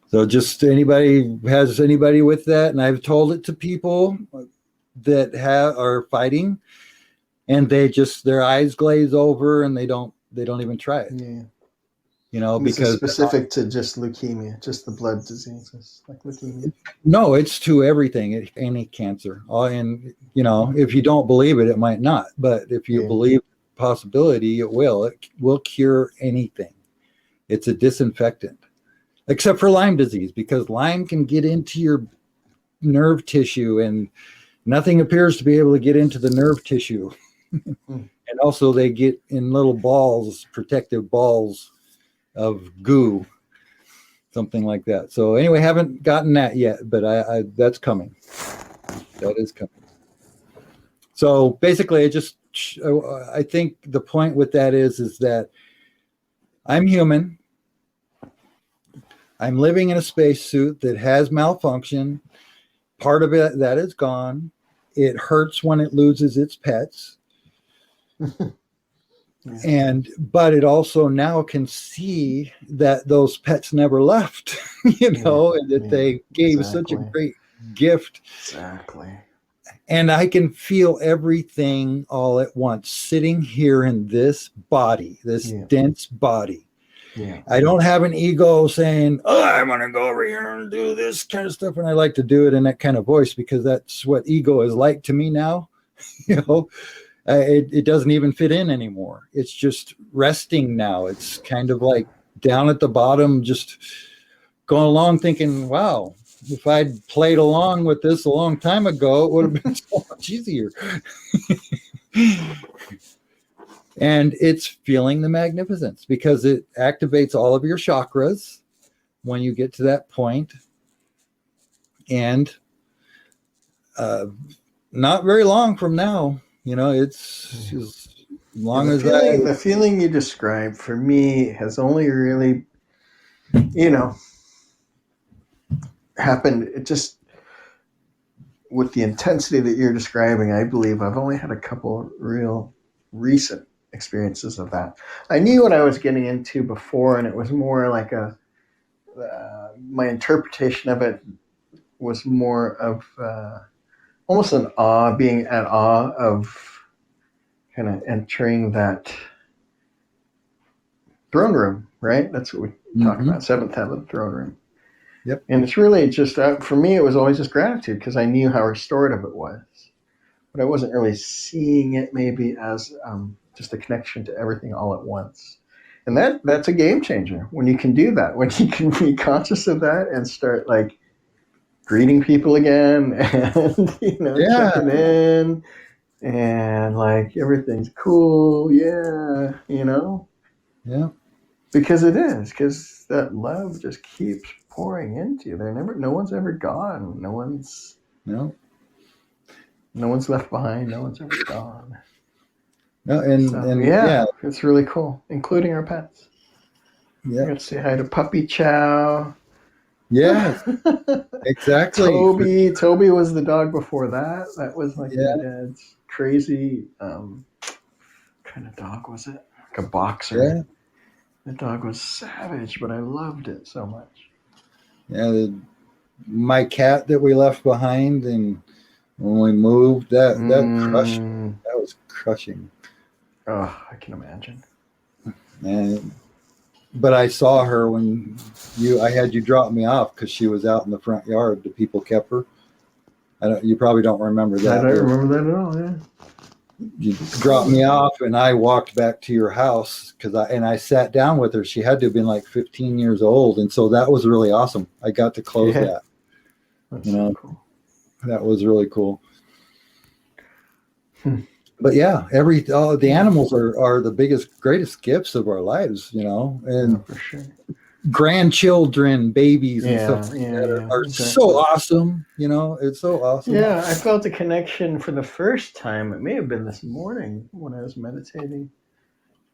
So just anybody with that, and I've told it to people that are fighting, and their eyes glaze over and they don't even try it. Yeah. Because it's specific to just leukemia, just the blood diseases like leukemia. No, it's to everything, any cancer. And if you don't believe it, it might not. But if you believe the possibility, it will. It will cure anything. It's a disinfectant, except for Lyme disease, because Lyme can get into your nerve tissue, and nothing appears to be able to get into the nerve tissue. And also, they get in little balls, protective balls of goo, something like that. So anyway, haven't gotten that yet, but I that's coming. That is coming. So basically, I think the point with that is that I'm human. I'm living in a spacesuit that has malfunction. Part of it that is gone. It hurts when it loses its pets. But it also now can see that those pets never left, and that they gave such a great gift. Exactly. And I can feel everything all at once, sitting here in this body, this dense body. Yeah. I don't have an ego saying, oh, I'm going to go over here and do this kind of stuff. And I like to do it in that kind of voice because that's what ego is like to me now. It doesn't even fit in anymore. It's just resting now. It's kind of like down at the bottom, just going along thinking, wow, if I'd played along with this a long time ago, it would have been so much easier. And it's feeling the magnificence because it activates all of your chakras when you get to that point. And not very long from now, it's as long as the feeling you described for me has only really, happened. It just with the intensity that you're describing, I believe I've only had a couple real recent experiences of that. I knew what I was getting into before, and it was more like my interpretation of it was more of almost an awe, being at awe of kind of entering that throne room, right? That's what we talk about, seventh heaven, throne room. Yep. And it's really just, for me, it was always just gratitude because I knew how restorative it was. But I wasn't really seeing it maybe as just a connection to everything all at once. And that's a game changer when you can do that, when you can be conscious of that and start like greeting people again and, checking in and like everything's cool. Yeah. Yeah. Because it is, because that love just keeps pouring into you. No one's ever gone. No one's left behind. No one's ever gone. No, it's really cool, including our pets. Yeah, I got to say hi to Puppy Chow. Yeah, exactly. Toby was the dog before that. That was like my dad's crazy. Kind of dog was it? Like a boxer. The dog was savage, but I loved it so much. Yeah, my cat that we left behind, and when we moved, that crushed. That was crushing. Oh, I can imagine. And but I saw her when I had you drop me off because she was out in the front yard. The people kept her. You probably don't remember that. I don't remember that at all. Yeah. You dropped me off, and I walked back to your house I sat down with her. She had to have been like 15 years old, and so that was really awesome. I got to close that. That's so cool. That was really cool. But yeah, the animals are the greatest gifts of our lives, and for sure. Grandchildren, babies, and stuff like that are exactly. So awesome. It's so awesome. Yeah, I felt a connection for the first time. It may have been this morning when I was meditating,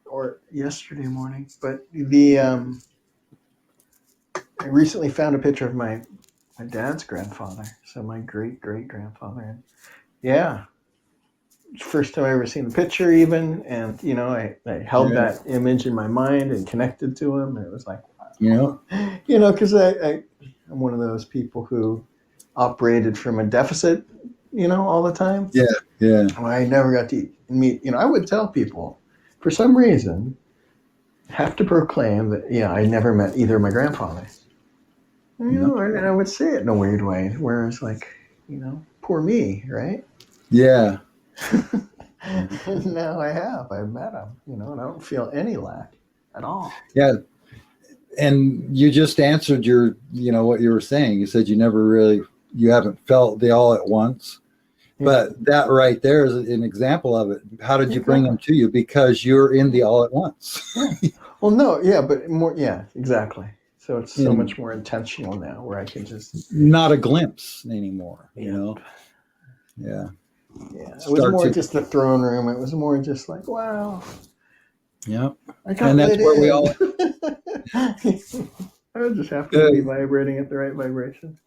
or yesterday morning. But I recently found a picture of my dad's grandfather, so my great-great-grandfather. And yeah, first time I ever seen the picture even, and I held that image in my mind and connected to him, and it was like, wow. Because I'm one of those people who operated from a deficit, all the time. Yeah. I never got to meet, I would tell people, for some reason, have to proclaim that, I never met either of my grandfathers. And I would say it in a weird way, whereas like, poor me, right? Yeah. Now I've met him, and I don't feel any lack at all. Yeah. And you just answered what you were saying. You said you haven't felt the all at once. Yeah. But that right there is an example of it. How did you bring them to you? Because you're in the all at once. Well, no, but more, exactly. So it's so much more intentional now, where I can just not a glimpse anymore. Yeah. Yeah, it was more just the throne room. It was more just like, wow. Yeah, and that's where we all. I just happen to be vibrating at the right vibration.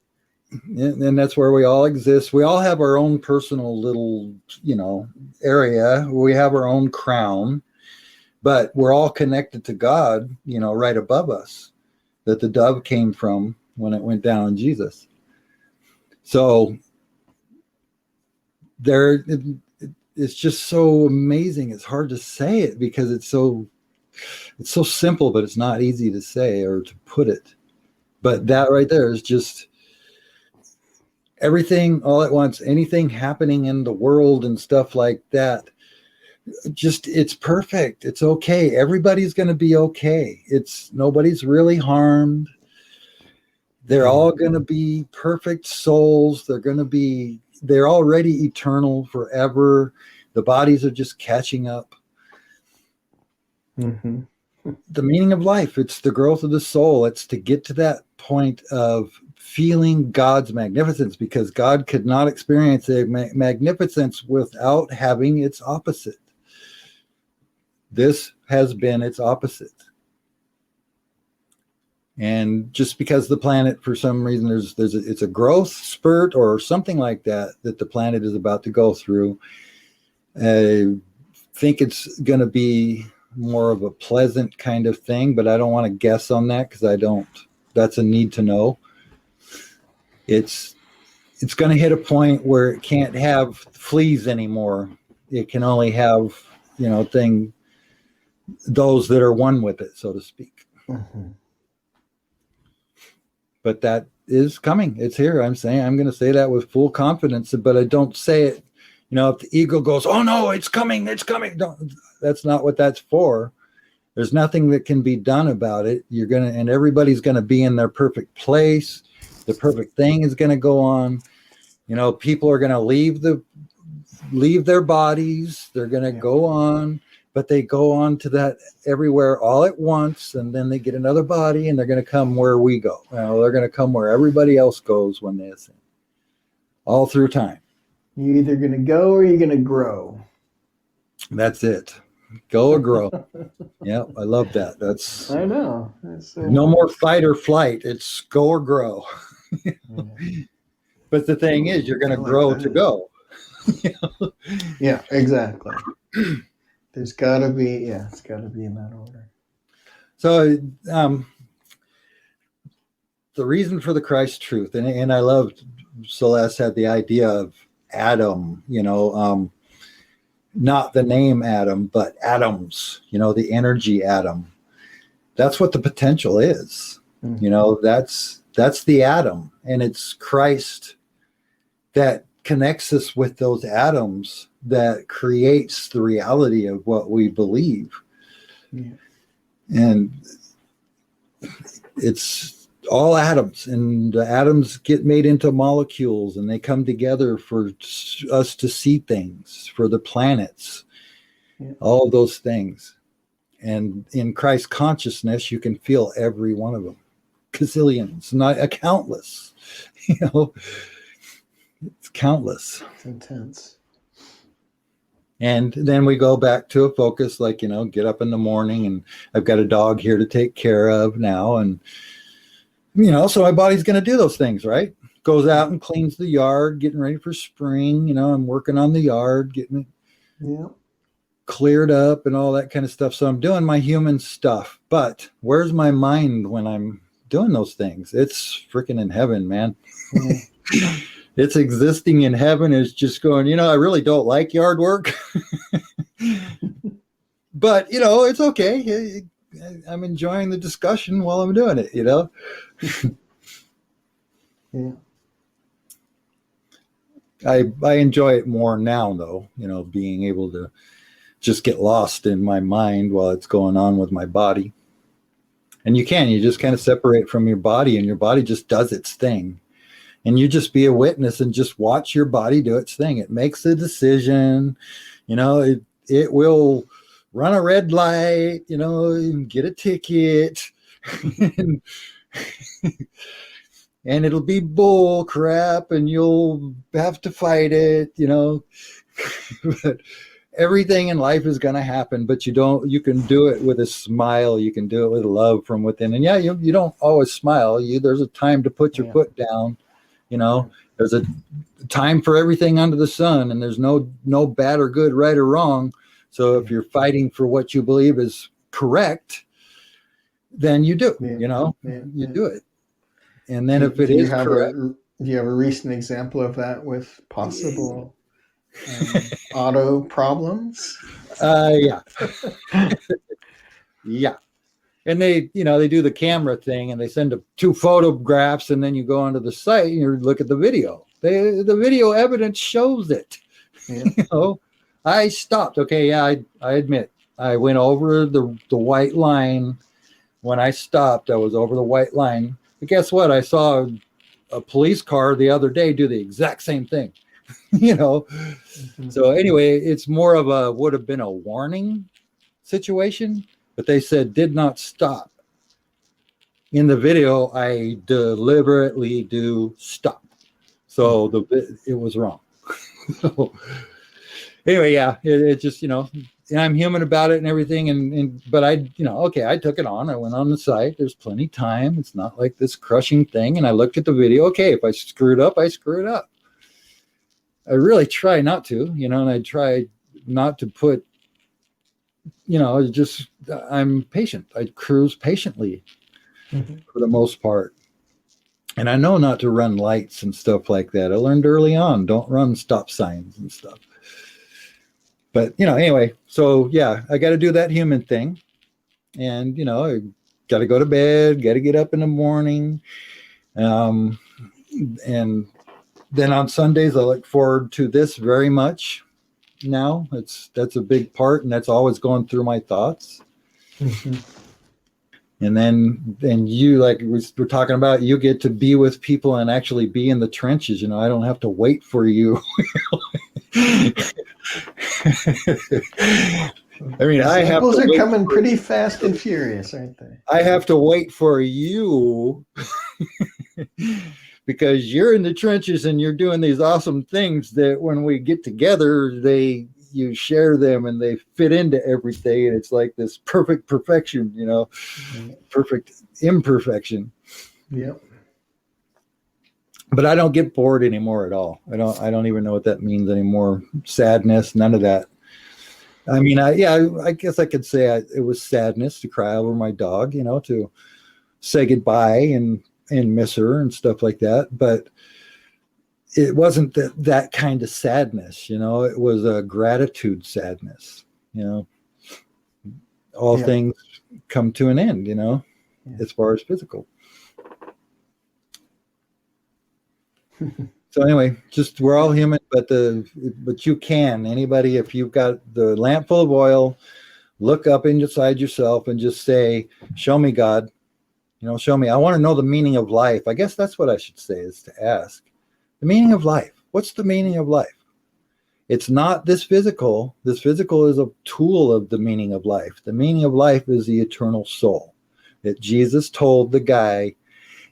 And that's where we all exist. We all have our own personal little, area. We have our own crown, but we're all connected to God, right above us, that the dove came from when it went down on Jesus. So it's just so amazing. It's hard to say it because it's so simple, but it's not easy to say or to put it. But that right there is just everything all at once, anything happening in the world and stuff like that. It's perfect. It's okay. Everybody's going to be okay. Nobody's really harmed. They're all going to be perfect souls. They're already eternal forever. The bodies are just catching up. Mm-hmm. The meaning of life, it's the growth of the soul. It's to get to that point of feeling God's magnificence, because God could not experience a magnificence without having its opposite. This has been its opposite. And just because the planet, for some reason, it's a growth spurt or something like that the planet is about to go through, I think it's going to be more of a pleasant kind of thing, but I don't want to guess on that because that's a need to know. It's going to hit a point where it can't have fleas anymore. It can only have, those that are one with it, so to speak. Mm-hmm. But that is coming. It's here. I'm going to say that with full confidence, but I don't say it, if the ego goes, oh no, it's coming. That's not what that's for. There's nothing that can be done about it. And everybody's going to be in their perfect place. The perfect thing is going to go on. People are going to leave their bodies. They're going to go on, but they go on to that everywhere all at once. And then they get another body and they're going to come where we go. They're going to come where everybody else goes when they ascend, all through time. You're either going to go or you're going to grow. That's it. Go or grow. Yeah, I love that. I know. No more fight or flight. It's go or grow. But the thing is, you're going to grow to go. Yeah, exactly. There's got to be, it's got to be in that order. So the reason for the Christ truth, and I loved Celeste had the idea of Adam, not the name Adam, but atoms, the energy atom. That's what the potential is. Mm-hmm. That's the atom, and it's Christ that connects us with those atoms that creates the reality of what we believe. Yeah. And it's all atoms, and the atoms get made into molecules, and they come together for us to see things, for the planets, all of those things. And in Christ consciousness, you can feel every one of them. Gazillions, not a countless, it's countless. It's intense. And then we go back to a focus, like, get up in the morning, and I've got a dog here to take care of now. And, so my body's going to do those things, right? Goes out and cleans the yard, getting ready for spring. I'm working on the yard, getting it cleared up and all that kind of stuff. So I'm doing my human stuff. But where's my mind when I'm doing those things? It's freaking in heaven, man. It's existing in heaven. Is just going, I really don't like yard work. But, it's okay. I'm enjoying the discussion while I'm doing it, Yeah. I enjoy it more now, though, being able to just get lost in my mind while it's going on with my body. And you just kind of separate from your body, and your body just does its thing. And you just be a witness and just watch your body do its thing. It makes a decision, it will run a red light, get a ticket, and, and it'll be bull crap, and you'll have to fight it, but everything in life is going to happen, but you can do it with a smile. You can do it with love from within. And you don't always smile. There's a time to put your foot down. There's a time for everything under the sun, and there's no bad or good, right or wrong. So if you're fighting for what you believe is correct, then you do, you do it. And then if it is correct. Do you have a recent example of that with possible auto problems? Yeah. Yeah. And they do the camera thing, and they send 2 photographs, and then you go onto the site and you look at the video. The video evidence shows it. Yeah. I stopped. Okay, yeah, I admit I went over the white line. When I stopped, I was over the white line. But guess what? I saw a police car the other day do the exact same thing. Mm-hmm. So anyway, it's more of would have been a warning situation. But they said did not stop. In the video, I deliberately do stop. So it was wrong. So anyway, yeah, it just, and I'm human about it and everything. But I took it on. I went on the site. There's plenty of time. It's not like this crushing thing. And I looked at the video. Okay, if I screwed up, I screwed up. I really try not to, and I try not to put, I'm patient. I cruise patiently for the most part. And I know not to run lights and stuff like that. I learned early on, don't run stop signs and stuff. But, anyway, so yeah, I got to do that human thing. And, I got to go to bed, got to get up in the morning. And then on Sundays, I look forward to this very much. Now that's a big part, and that's always going through my thoughts. Mm-hmm. And then you, like we're talking about, you get to be with people and actually be in the trenches. I don't have to wait for you. Examples are coming pretty fast and furious, aren't they? I have to wait for you because you're in the trenches and you're doing these awesome things that when we get together, you share them and they fit into everything. And it's like this perfect perfection, perfect imperfection. Yep. But I don't get bored anymore at all. I don't even know what that means anymore. Sadness, none of that. I mean, I guess I could say it was sadness to cry over my dog, to say goodbye and miss her and stuff like that. But it wasn't that kind of sadness, it was a gratitude sadness, all Yeah. things come to an end, as far as physical. So anyway, just we're all human, but you can, anybody, if you've got the lamp full of oil, look up inside yourself and just say, show me, God, show me. I want to know the meaning of life. I guess that's what I should say, is to ask the meaning of life. What's the meaning of life? It's not this physical. This physical is a tool of the meaning of life. The meaning of life is the eternal soul that Jesus told the guy,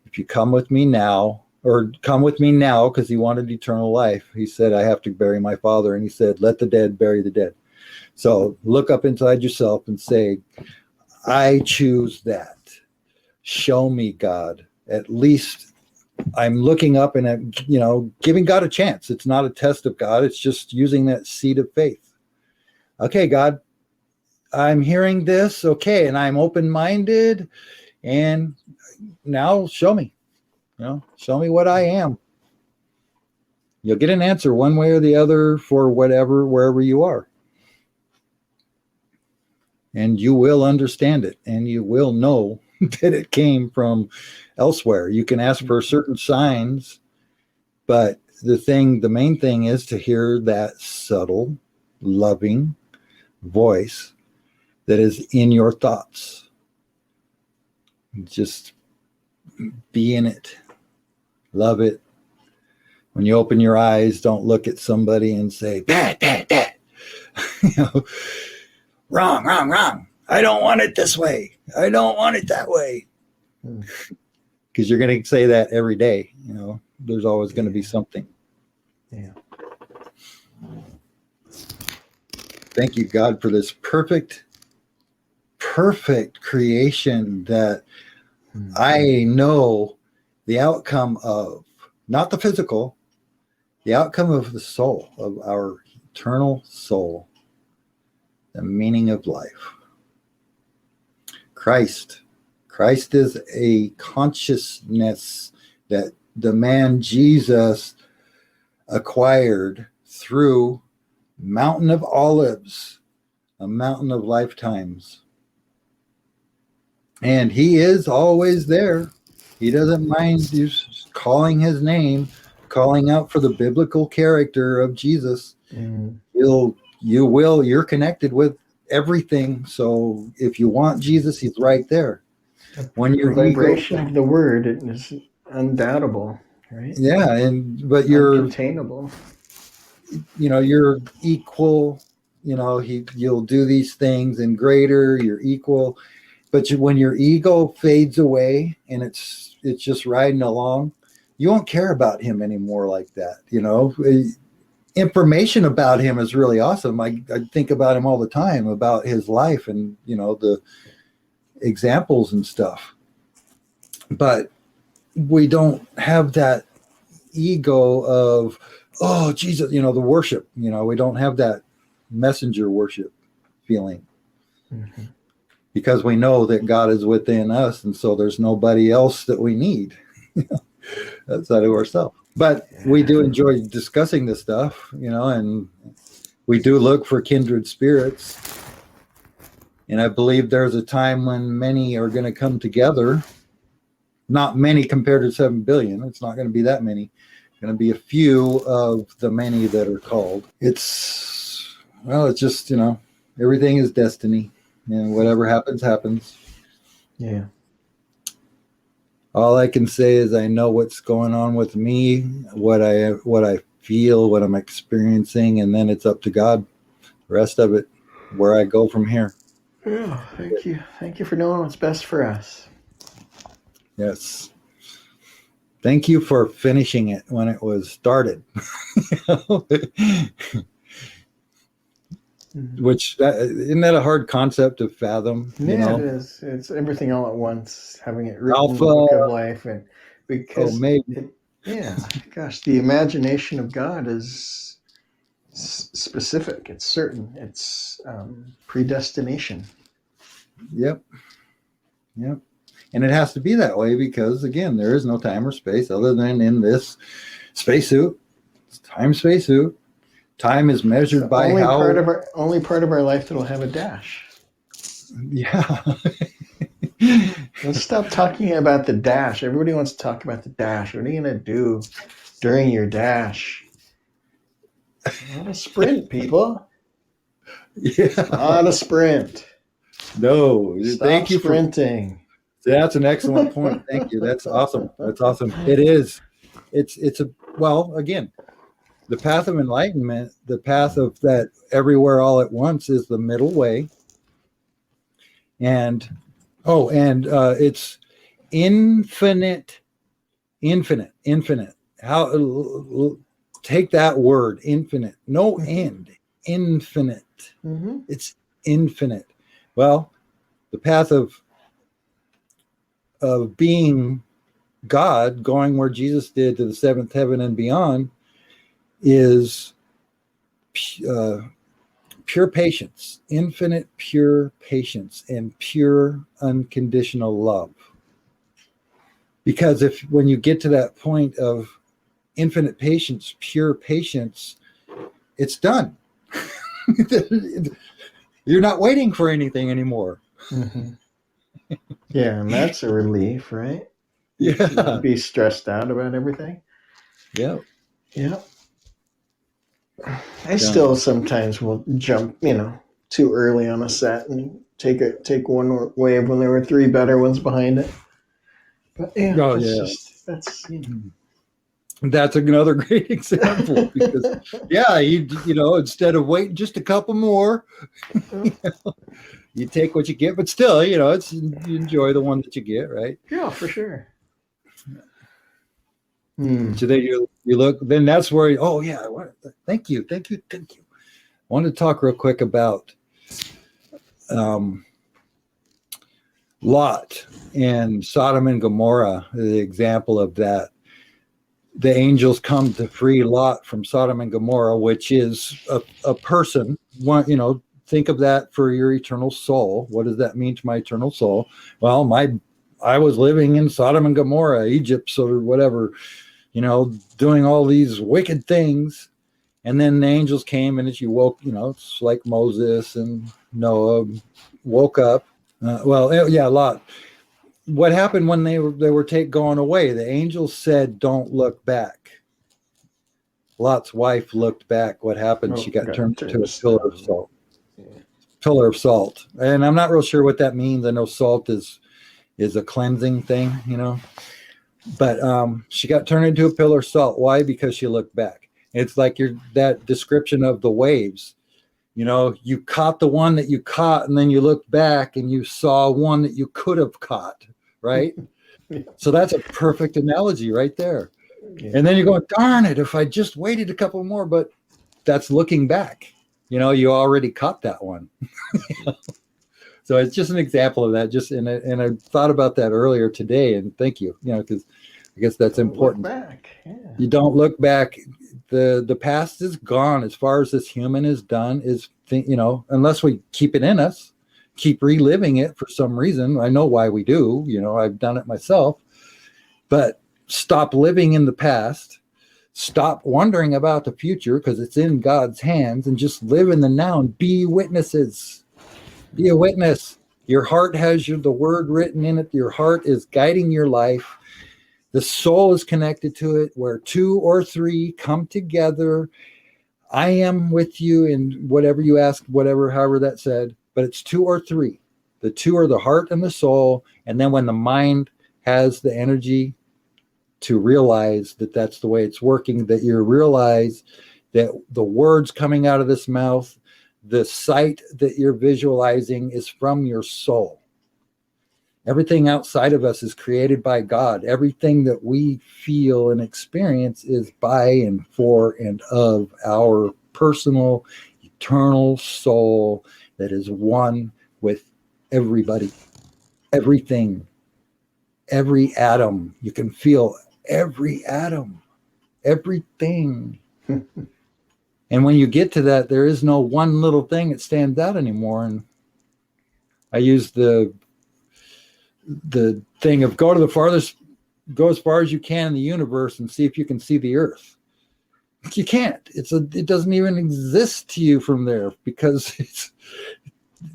if you come with me now, or come with me now, because he wanted eternal life. He said, I have to bury my father. And he said, let the dead bury the dead. So look up inside yourself and say, I choose that. Show me, God. At least I'm looking up and, giving God a chance. It's not a test of God. It's just using that seed of faith. Okay, God, I'm hearing this. Okay. And I'm open-minded. And now show me. Show me what I am. You'll get an answer one way or the other for wherever you are. And you will understand it, and you will know that it came from elsewhere. You can ask for certain signs, but the main thing is to hear that subtle, loving voice that is in your thoughts. Just be in it. Love it. When you open your eyes, don't look at somebody and say, that. Wrong. I don't want it this way. I don't want it that way. Because you're going to say that every day. There's always going to be something. Yeah. Thank you, God, for this perfect creation that I know the outcome of, not the physical, the outcome of the soul, of our eternal soul, the meaning of life. Christ is a consciousness that the man Jesus acquired through Mountain of Olives, a mountain of lifetimes. And he is always there. He doesn't mind you calling his name, calling out for the biblical character of Jesus. You're connected with everything. So if you want Jesus, he's right there. When your vibration of the word is undoubtable, right? Yeah, but you're uncontainable. You're equal. You'll do these things and greater. You're equal. But when your ego fades away and it's just riding along, you won't care about him anymore like that. Information about him is really awesome. I think about him all the time, about his life and, the examples and stuff. But we don't have that ego of, oh, Jesus, the worship. We don't have that messenger worship feeling. Because we know that God is within us, and so there's nobody else that we need outside of ourselves. But we do enjoy discussing this stuff, and we do look for kindred spirits. And I believe there's a time when many are going to come together. Not many compared to 7 billion. It's not going to be that many. It's going to be a few of the many that are called. It's just, everything is destiny. And whatever happens, happens. Yeah. All I can say is I know what's going on with me, what I feel, what I'm experiencing, and then it's up to God. The rest of it, where I go from here. Yeah, thank you. Thank you for knowing what's best for us. Yes. Thank you for finishing it when it was started. Which isn't that a hard concept to fathom? Yeah, it is. It's everything all at once, having it written in the book of life, and because maybe. gosh, the imagination of God specific. It's certain. It's predestination. Yep. Yep. And it has to be that way because, again, there is no time or space other than in this spacesuit. It's time spacesuit. Time is measured by only how. Only part of our life that'll have a dash. Yeah. Let's stop talking about the dash. Everybody wants to talk about the dash. What are you going to do during your dash? Not a sprint, people. Yeah. Not a sprint. No. Stop Thank you sprinting. That's an excellent point. Thank you. That's awesome. That's awesome. It is. It's a, well, again, the path of enlightenment, the path of that everywhere all at once is the middle way. And it's infinite. How take that word, infinite, no end, infinite. Mm-hmm. It's infinite. Well, the path of being God, going where Jesus did to the seventh heaven and beyond, is pure patience, infinite pure patience, and pure unconditional love. Because when you get to that point of infinite patience, pure patience, it's done. You're not waiting for anything anymore. Mm-hmm. Yeah, and that's a relief, right? Yeah. Not be stressed out about everything. Yeah. Yeah. I still sometimes will jump, too early on a set and take one wave when there were three better ones behind it. But yeah, that's another great example because instead of waiting just a couple more, you take what you get, but still, you enjoy the one that you get, right? Yeah, for sure. So then you look, then that's where, thank you. I want to talk real quick about Lot and Sodom and Gomorrah, the example of that. The angels come to free Lot from Sodom and Gomorrah, which is a person. Think of that for your eternal soul. What does that mean to my eternal soul? Well, I was living in Sodom and Gomorrah, Egypt, or whatever, doing all these wicked things. And then the angels came, and as you woke, it's like Moses and Noah woke up. Lot. What happened when they were going away? The angels said, "Don't look back." Lot's wife looked back. What happened? She got turned into a pillar of salt. Yeah. Pillar of salt. And I'm not real sure what that means. I know salt is a cleansing thing, But she got turned into a pillar of salt. Why? Because she looked back. It's like that description of the waves. You caught the one that you caught, and then you looked back and you saw one that you could have caught, right? Yeah. So that's a perfect analogy right there. Yeah. And then you're going, darn it, if I just waited a couple more, but that's looking back. You already caught that one. So it's just an example of that. And I thought about that earlier today, and thank you, because I guess that's important. Look back. Yeah. You don't look back. The past is gone as far as this human is done, unless we keep it in us, keep reliving it for some reason. I know why we do, I've done it myself, but stop living in the past, stop wondering about the future because it's in God's hands, and just live in the now and be witnesses. Be a witness. Your heart has the word written in it. Your heart is guiding your life. The soul is connected to it. Where two or three come together, I am with you in whatever you ask, however that said, but it's two or three. The two are the heart and the soul. And then when the mind has the energy to realize that that's the way it's working, that you realize that the words coming out of this mouth, the sight that you're visualizing is from your soul. Everything outside of us is created by God. Everything that we feel and experience is by and for and of our personal, eternal soul that is one with everybody, everything, every atom. You can feel every atom, everything. And when you get to that, there is no one little thing that stands out anymore. And I use the thing of go as far as you can in the universe and see if you can see the earth. You can't. It doesn't even exist to you from there, because it's,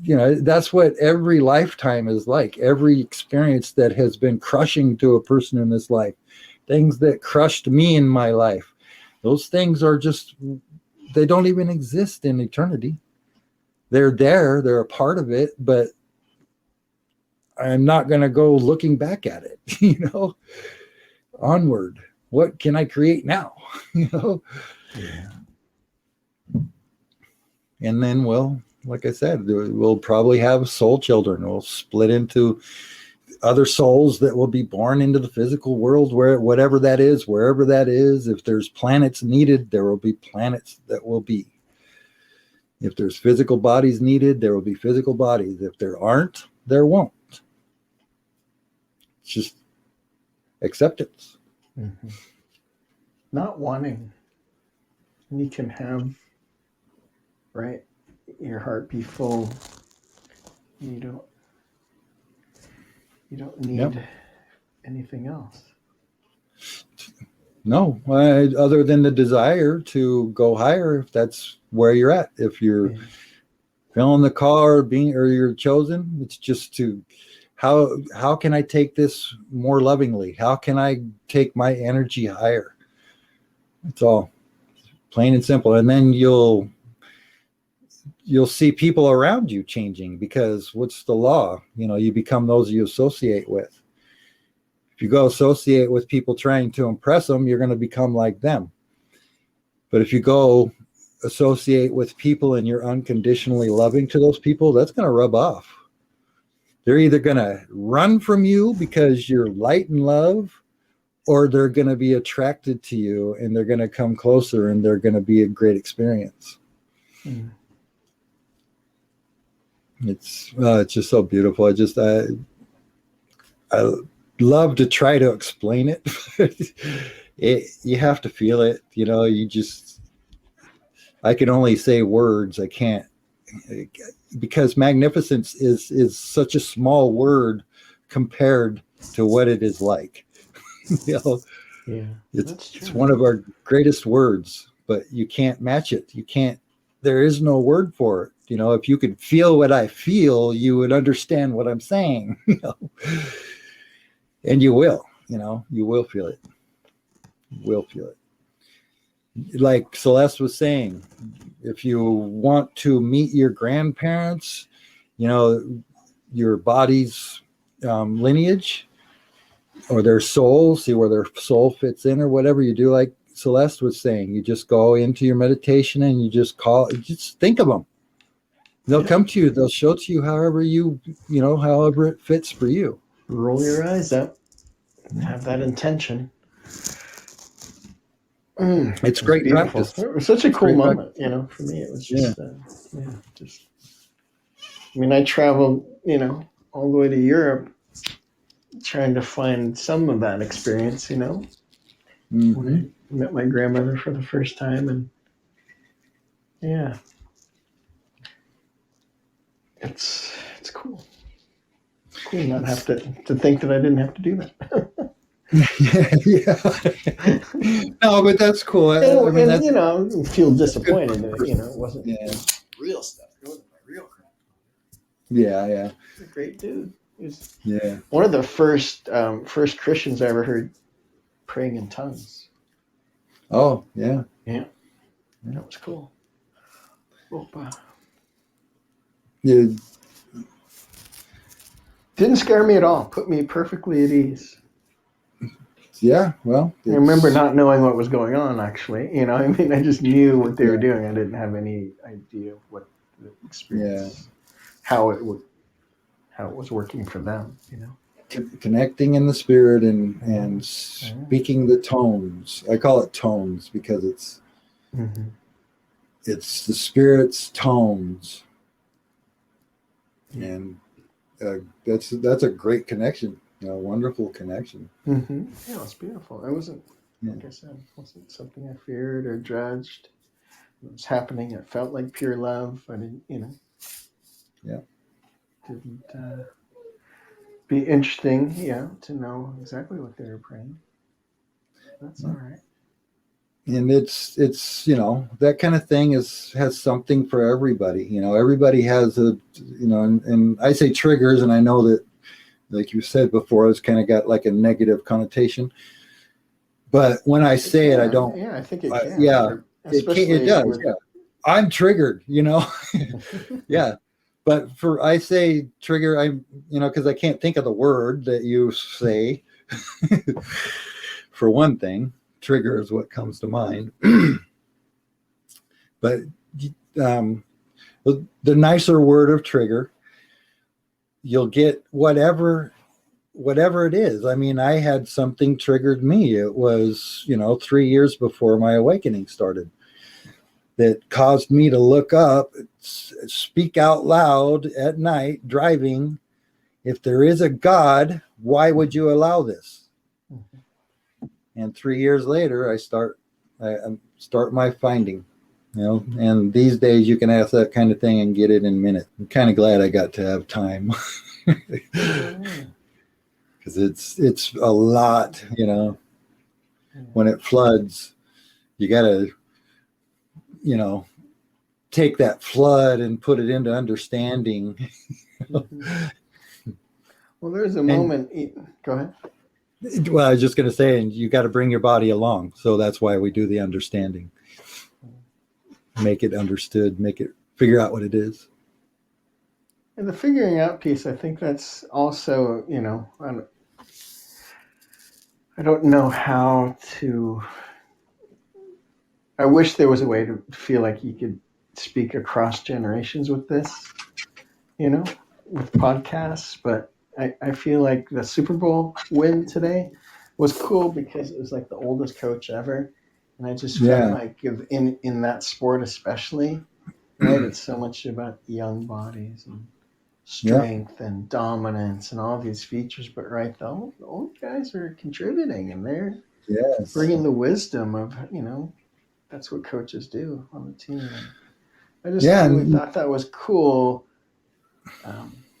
that's what every lifetime is like. Every experience that has been crushing to a person in this life, things that crushed me in my life, those things are just, they don't even exist in eternity. They're there, they're a part of it, but I'm not going to go looking back at it, onward. What can I create now? Yeah. And then, well, like I said, we'll probably have soul children. We'll split into other souls that will be born into the physical world, whatever that is, wherever that is. If there's planets needed, there will be planets that will be. If there's physical bodies needed, there will be physical bodies. If there aren't, there won't. It's just acceptance. Mm-hmm. Not wanting. You can have, right, your heart be full. You don't need anything else. No, other than the desire to go higher, if that's where you're at. If you're feeling the call or you're chosen, it's just to how can I take this more lovingly? How can I take my energy higher? It's all plain and simple. And then you'll see people around you changing, because what's the law? You become those you associate with. If you go associate with people trying to impress them, you're going to become like them. But if you go associate with people and you're unconditionally loving to those people, that's going to rub off. They're either going to run from you because you're light and love, or they're going to be attracted to you and they're going to come closer and they're going to be a great experience. Mm. It's just so beautiful. I love to try to explain it. You have to feel it. I can only say words. I can't, because magnificence is such a small word compared to what it is like. Yeah, it's one of our greatest words, but you can't match it. There is no word for it. If you could feel what I feel, you would understand what I'm saying. And you will. You will feel it. You will feel it. Like Celeste was saying, if you want to meet your grandparents, your body's lineage or their soul, see where their soul fits in or whatever you do, like Celeste was saying, you just go into your meditation and you just think of them. They'll come to you. They'll show to you however however it fits for you. Roll your eyes up. Have that intention. It's great beautiful. practice. It was such a cool moment, for me. It was just, I traveled, all the way to Europe trying to find some of that experience, Mm-hmm. When I met my grandmother for the first time. And it's cool. It's cool not have to think that I didn't have to do that. Yeah. No, but that's cool. And feel disappointed that it wasn't real stuff. It wasn't my real crap. Yeah. He's a great dude. He's one of the first Christians I ever heard praying in tongues. Oh, yeah. Yeah. That was cool. Opa. Yeah. Didn't scare me at all. Put me perfectly at ease. Yeah, well. I remember not knowing what was going on, actually. I just knew what they were doing. I didn't have any idea of what the experience, how it was working for them, Connecting in the spirit and speaking the tones. I call it tones because it's the spirit's tones. And that's a great connection. A wonderful connection. Mm-hmm. Yeah, it was beautiful. It wasn't, like I said, it wasn't something I feared or judged. was happening. It felt like pure love. I didn't, Yeah. didn't be interesting, to know exactly what they were praying. That's all right. And it's that kind of thing has something for everybody. Everybody has and I say triggers, and I know that, like you said before, it's kind of got like a negative connotation. But when I say it, I don't. Yeah, I think it can. Yeah, it does. With... Yeah, I'm triggered. Yeah. But I say trigger, because I can't think of the word that you say. For one thing, trigger is what comes to mind. But the nicer word of trigger, you'll get whatever it is. I mean, I had something triggered me. It was 3 years before my awakening started, that caused me to look up, speak out loud at night driving, if there is a God, why would you allow this? And 3 years later, I start my finding. And these days you can ask that kind of thing and get it in minutes. I'm kind of glad I got to have time, because it's a lot. When it floods, you got to take that flood and put it into understanding. Well, there's a moment. Go ahead. Well, I was just going to say, and you got to bring your body along. So that's why we do the understanding. Make it understood, figure out what it is. And the figuring out piece, I think that's also, I don't know how to. I wish there was a way to feel like you could speak across generations with this, with podcasts. But I feel like the Super Bowl win today was cool because it was like the oldest coach ever. And I just felt like in that sport especially, right, it's so much about young bodies and strength and dominance and all these features. But right, the old guys are contributing, and they're bringing the wisdom of, that's what coaches do on the team. And I just really thought that was cool,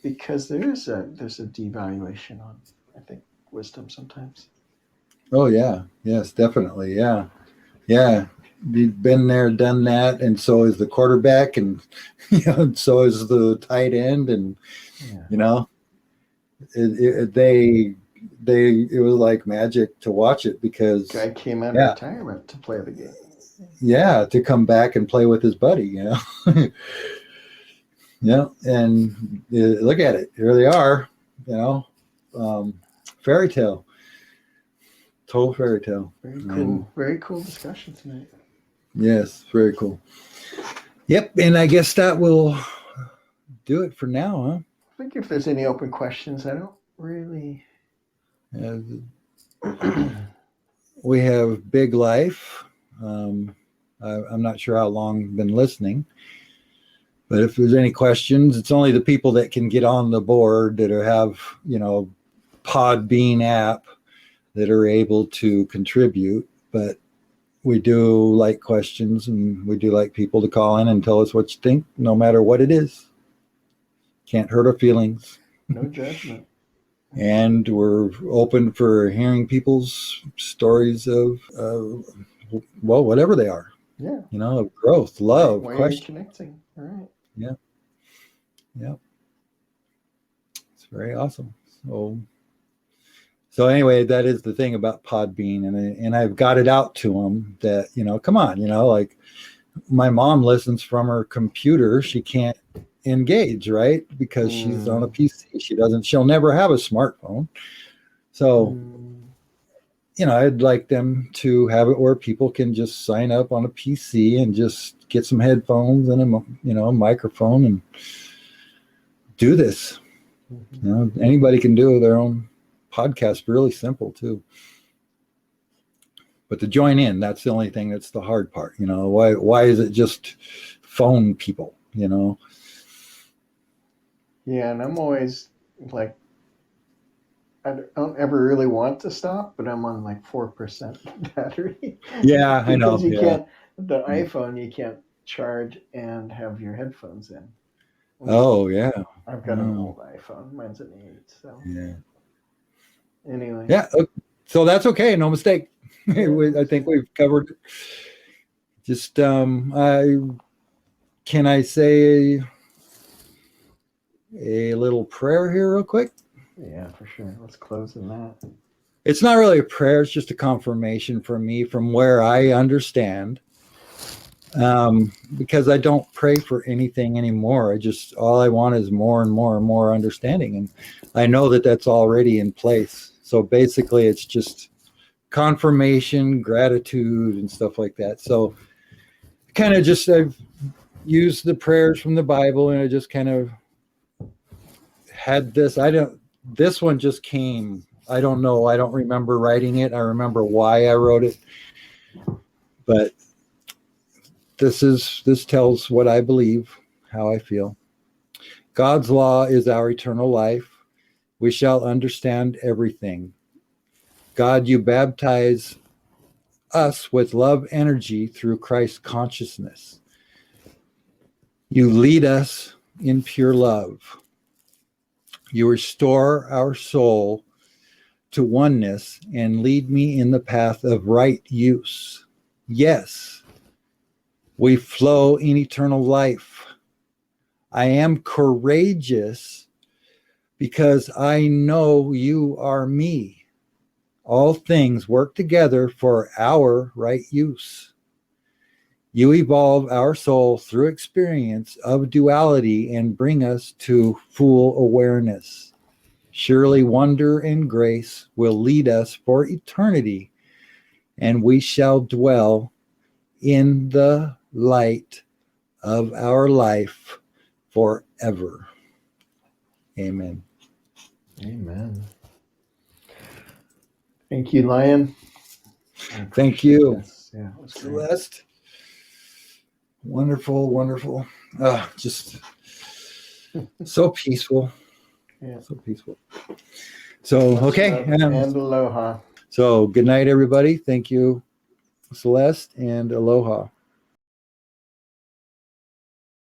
because there's a devaluation on, I think, wisdom sometimes. Oh yeah, yes, definitely, yeah. You've been there, done that, and so is the quarterback, and so is the tight end, and it was like magic to watch it, because guy came out of retirement to play the game. Yeah, to come back and play with his buddy, and look at it. Here they are, fairy tale. Total fairy tale. Very cool. Very cool discussion tonight. Yes, very cool. Yep, and I guess that will do it for now, huh? I think if there's any open questions, I don't really. We have Big Life. I'm not sure how long you've been listening, but if there's any questions, it's only the people that can get on the board that have, Podbean app, that are able to contribute. But we do like questions, and we do like people to call in and tell us what you think, no matter what it is. Can't hurt our feelings. No judgment. And we're open for hearing people's stories of, whatever they are. Yeah. Of growth, love, questions. Connecting. All right. Yeah. It's very awesome. So anyway, that is the thing about Podbean, and I've got it out to them that, come on, like my mom listens from her computer. She can't engage, right? Because she's on a PC. She'll never have a smartphone. So, I'd like them to have it where people can just sign up on a PC and just get some headphones and a microphone and do this. Anybody can do their own podcast, really simple too. But to join in, that's the only thing that's the hard part. Why is it just phone people? Yeah, and I'm always like, I don't ever really want to stop, but I'm on like 4% battery. Yeah, I know. Because you can't, the iPhone, you can't charge and have your headphones in. Oh, yeah. I've got an old iPhone. Mine's an 8. So Yeah. anyway. Yeah. So that's okay. No mistake. I think we've covered. Just can I say a little prayer here real quick? Yeah, for sure. Let's close in that. It's not really a prayer. It's just a confirmation for me from where I understand. Because I don't pray for anything anymore. All I want is more and more and more understanding. And I know that that's already in place. So basically it's just confirmation, gratitude, and stuff like that. So kind of just, I've used the prayers from the Bible, and I just kind of had this. This one just came. I don't know. I don't remember writing it. I remember why I wrote it. But this tells what I believe, how I feel. God's law is our eternal life. We shall understand everything. God, you baptize us with love energy through Christ's consciousness. You lead us in pure love. You restore our soul to oneness and lead me in the path of right use. Yes, we flow in eternal life. I am courageous because I know you are me. All things work together for our right use. You evolve our soul through experience of duality and bring us to full awareness. Surely wonder and grace will lead us for eternity, and we shall dwell in the light of our life forever. Amen. Amen. Thank you, Lion. Thank you. Yeah, it was great. Celeste. Wonderful, wonderful. Just so peaceful. Yeah. So peaceful. So, okay. And aloha. So, good night, everybody. Thank you, Celeste, and aloha.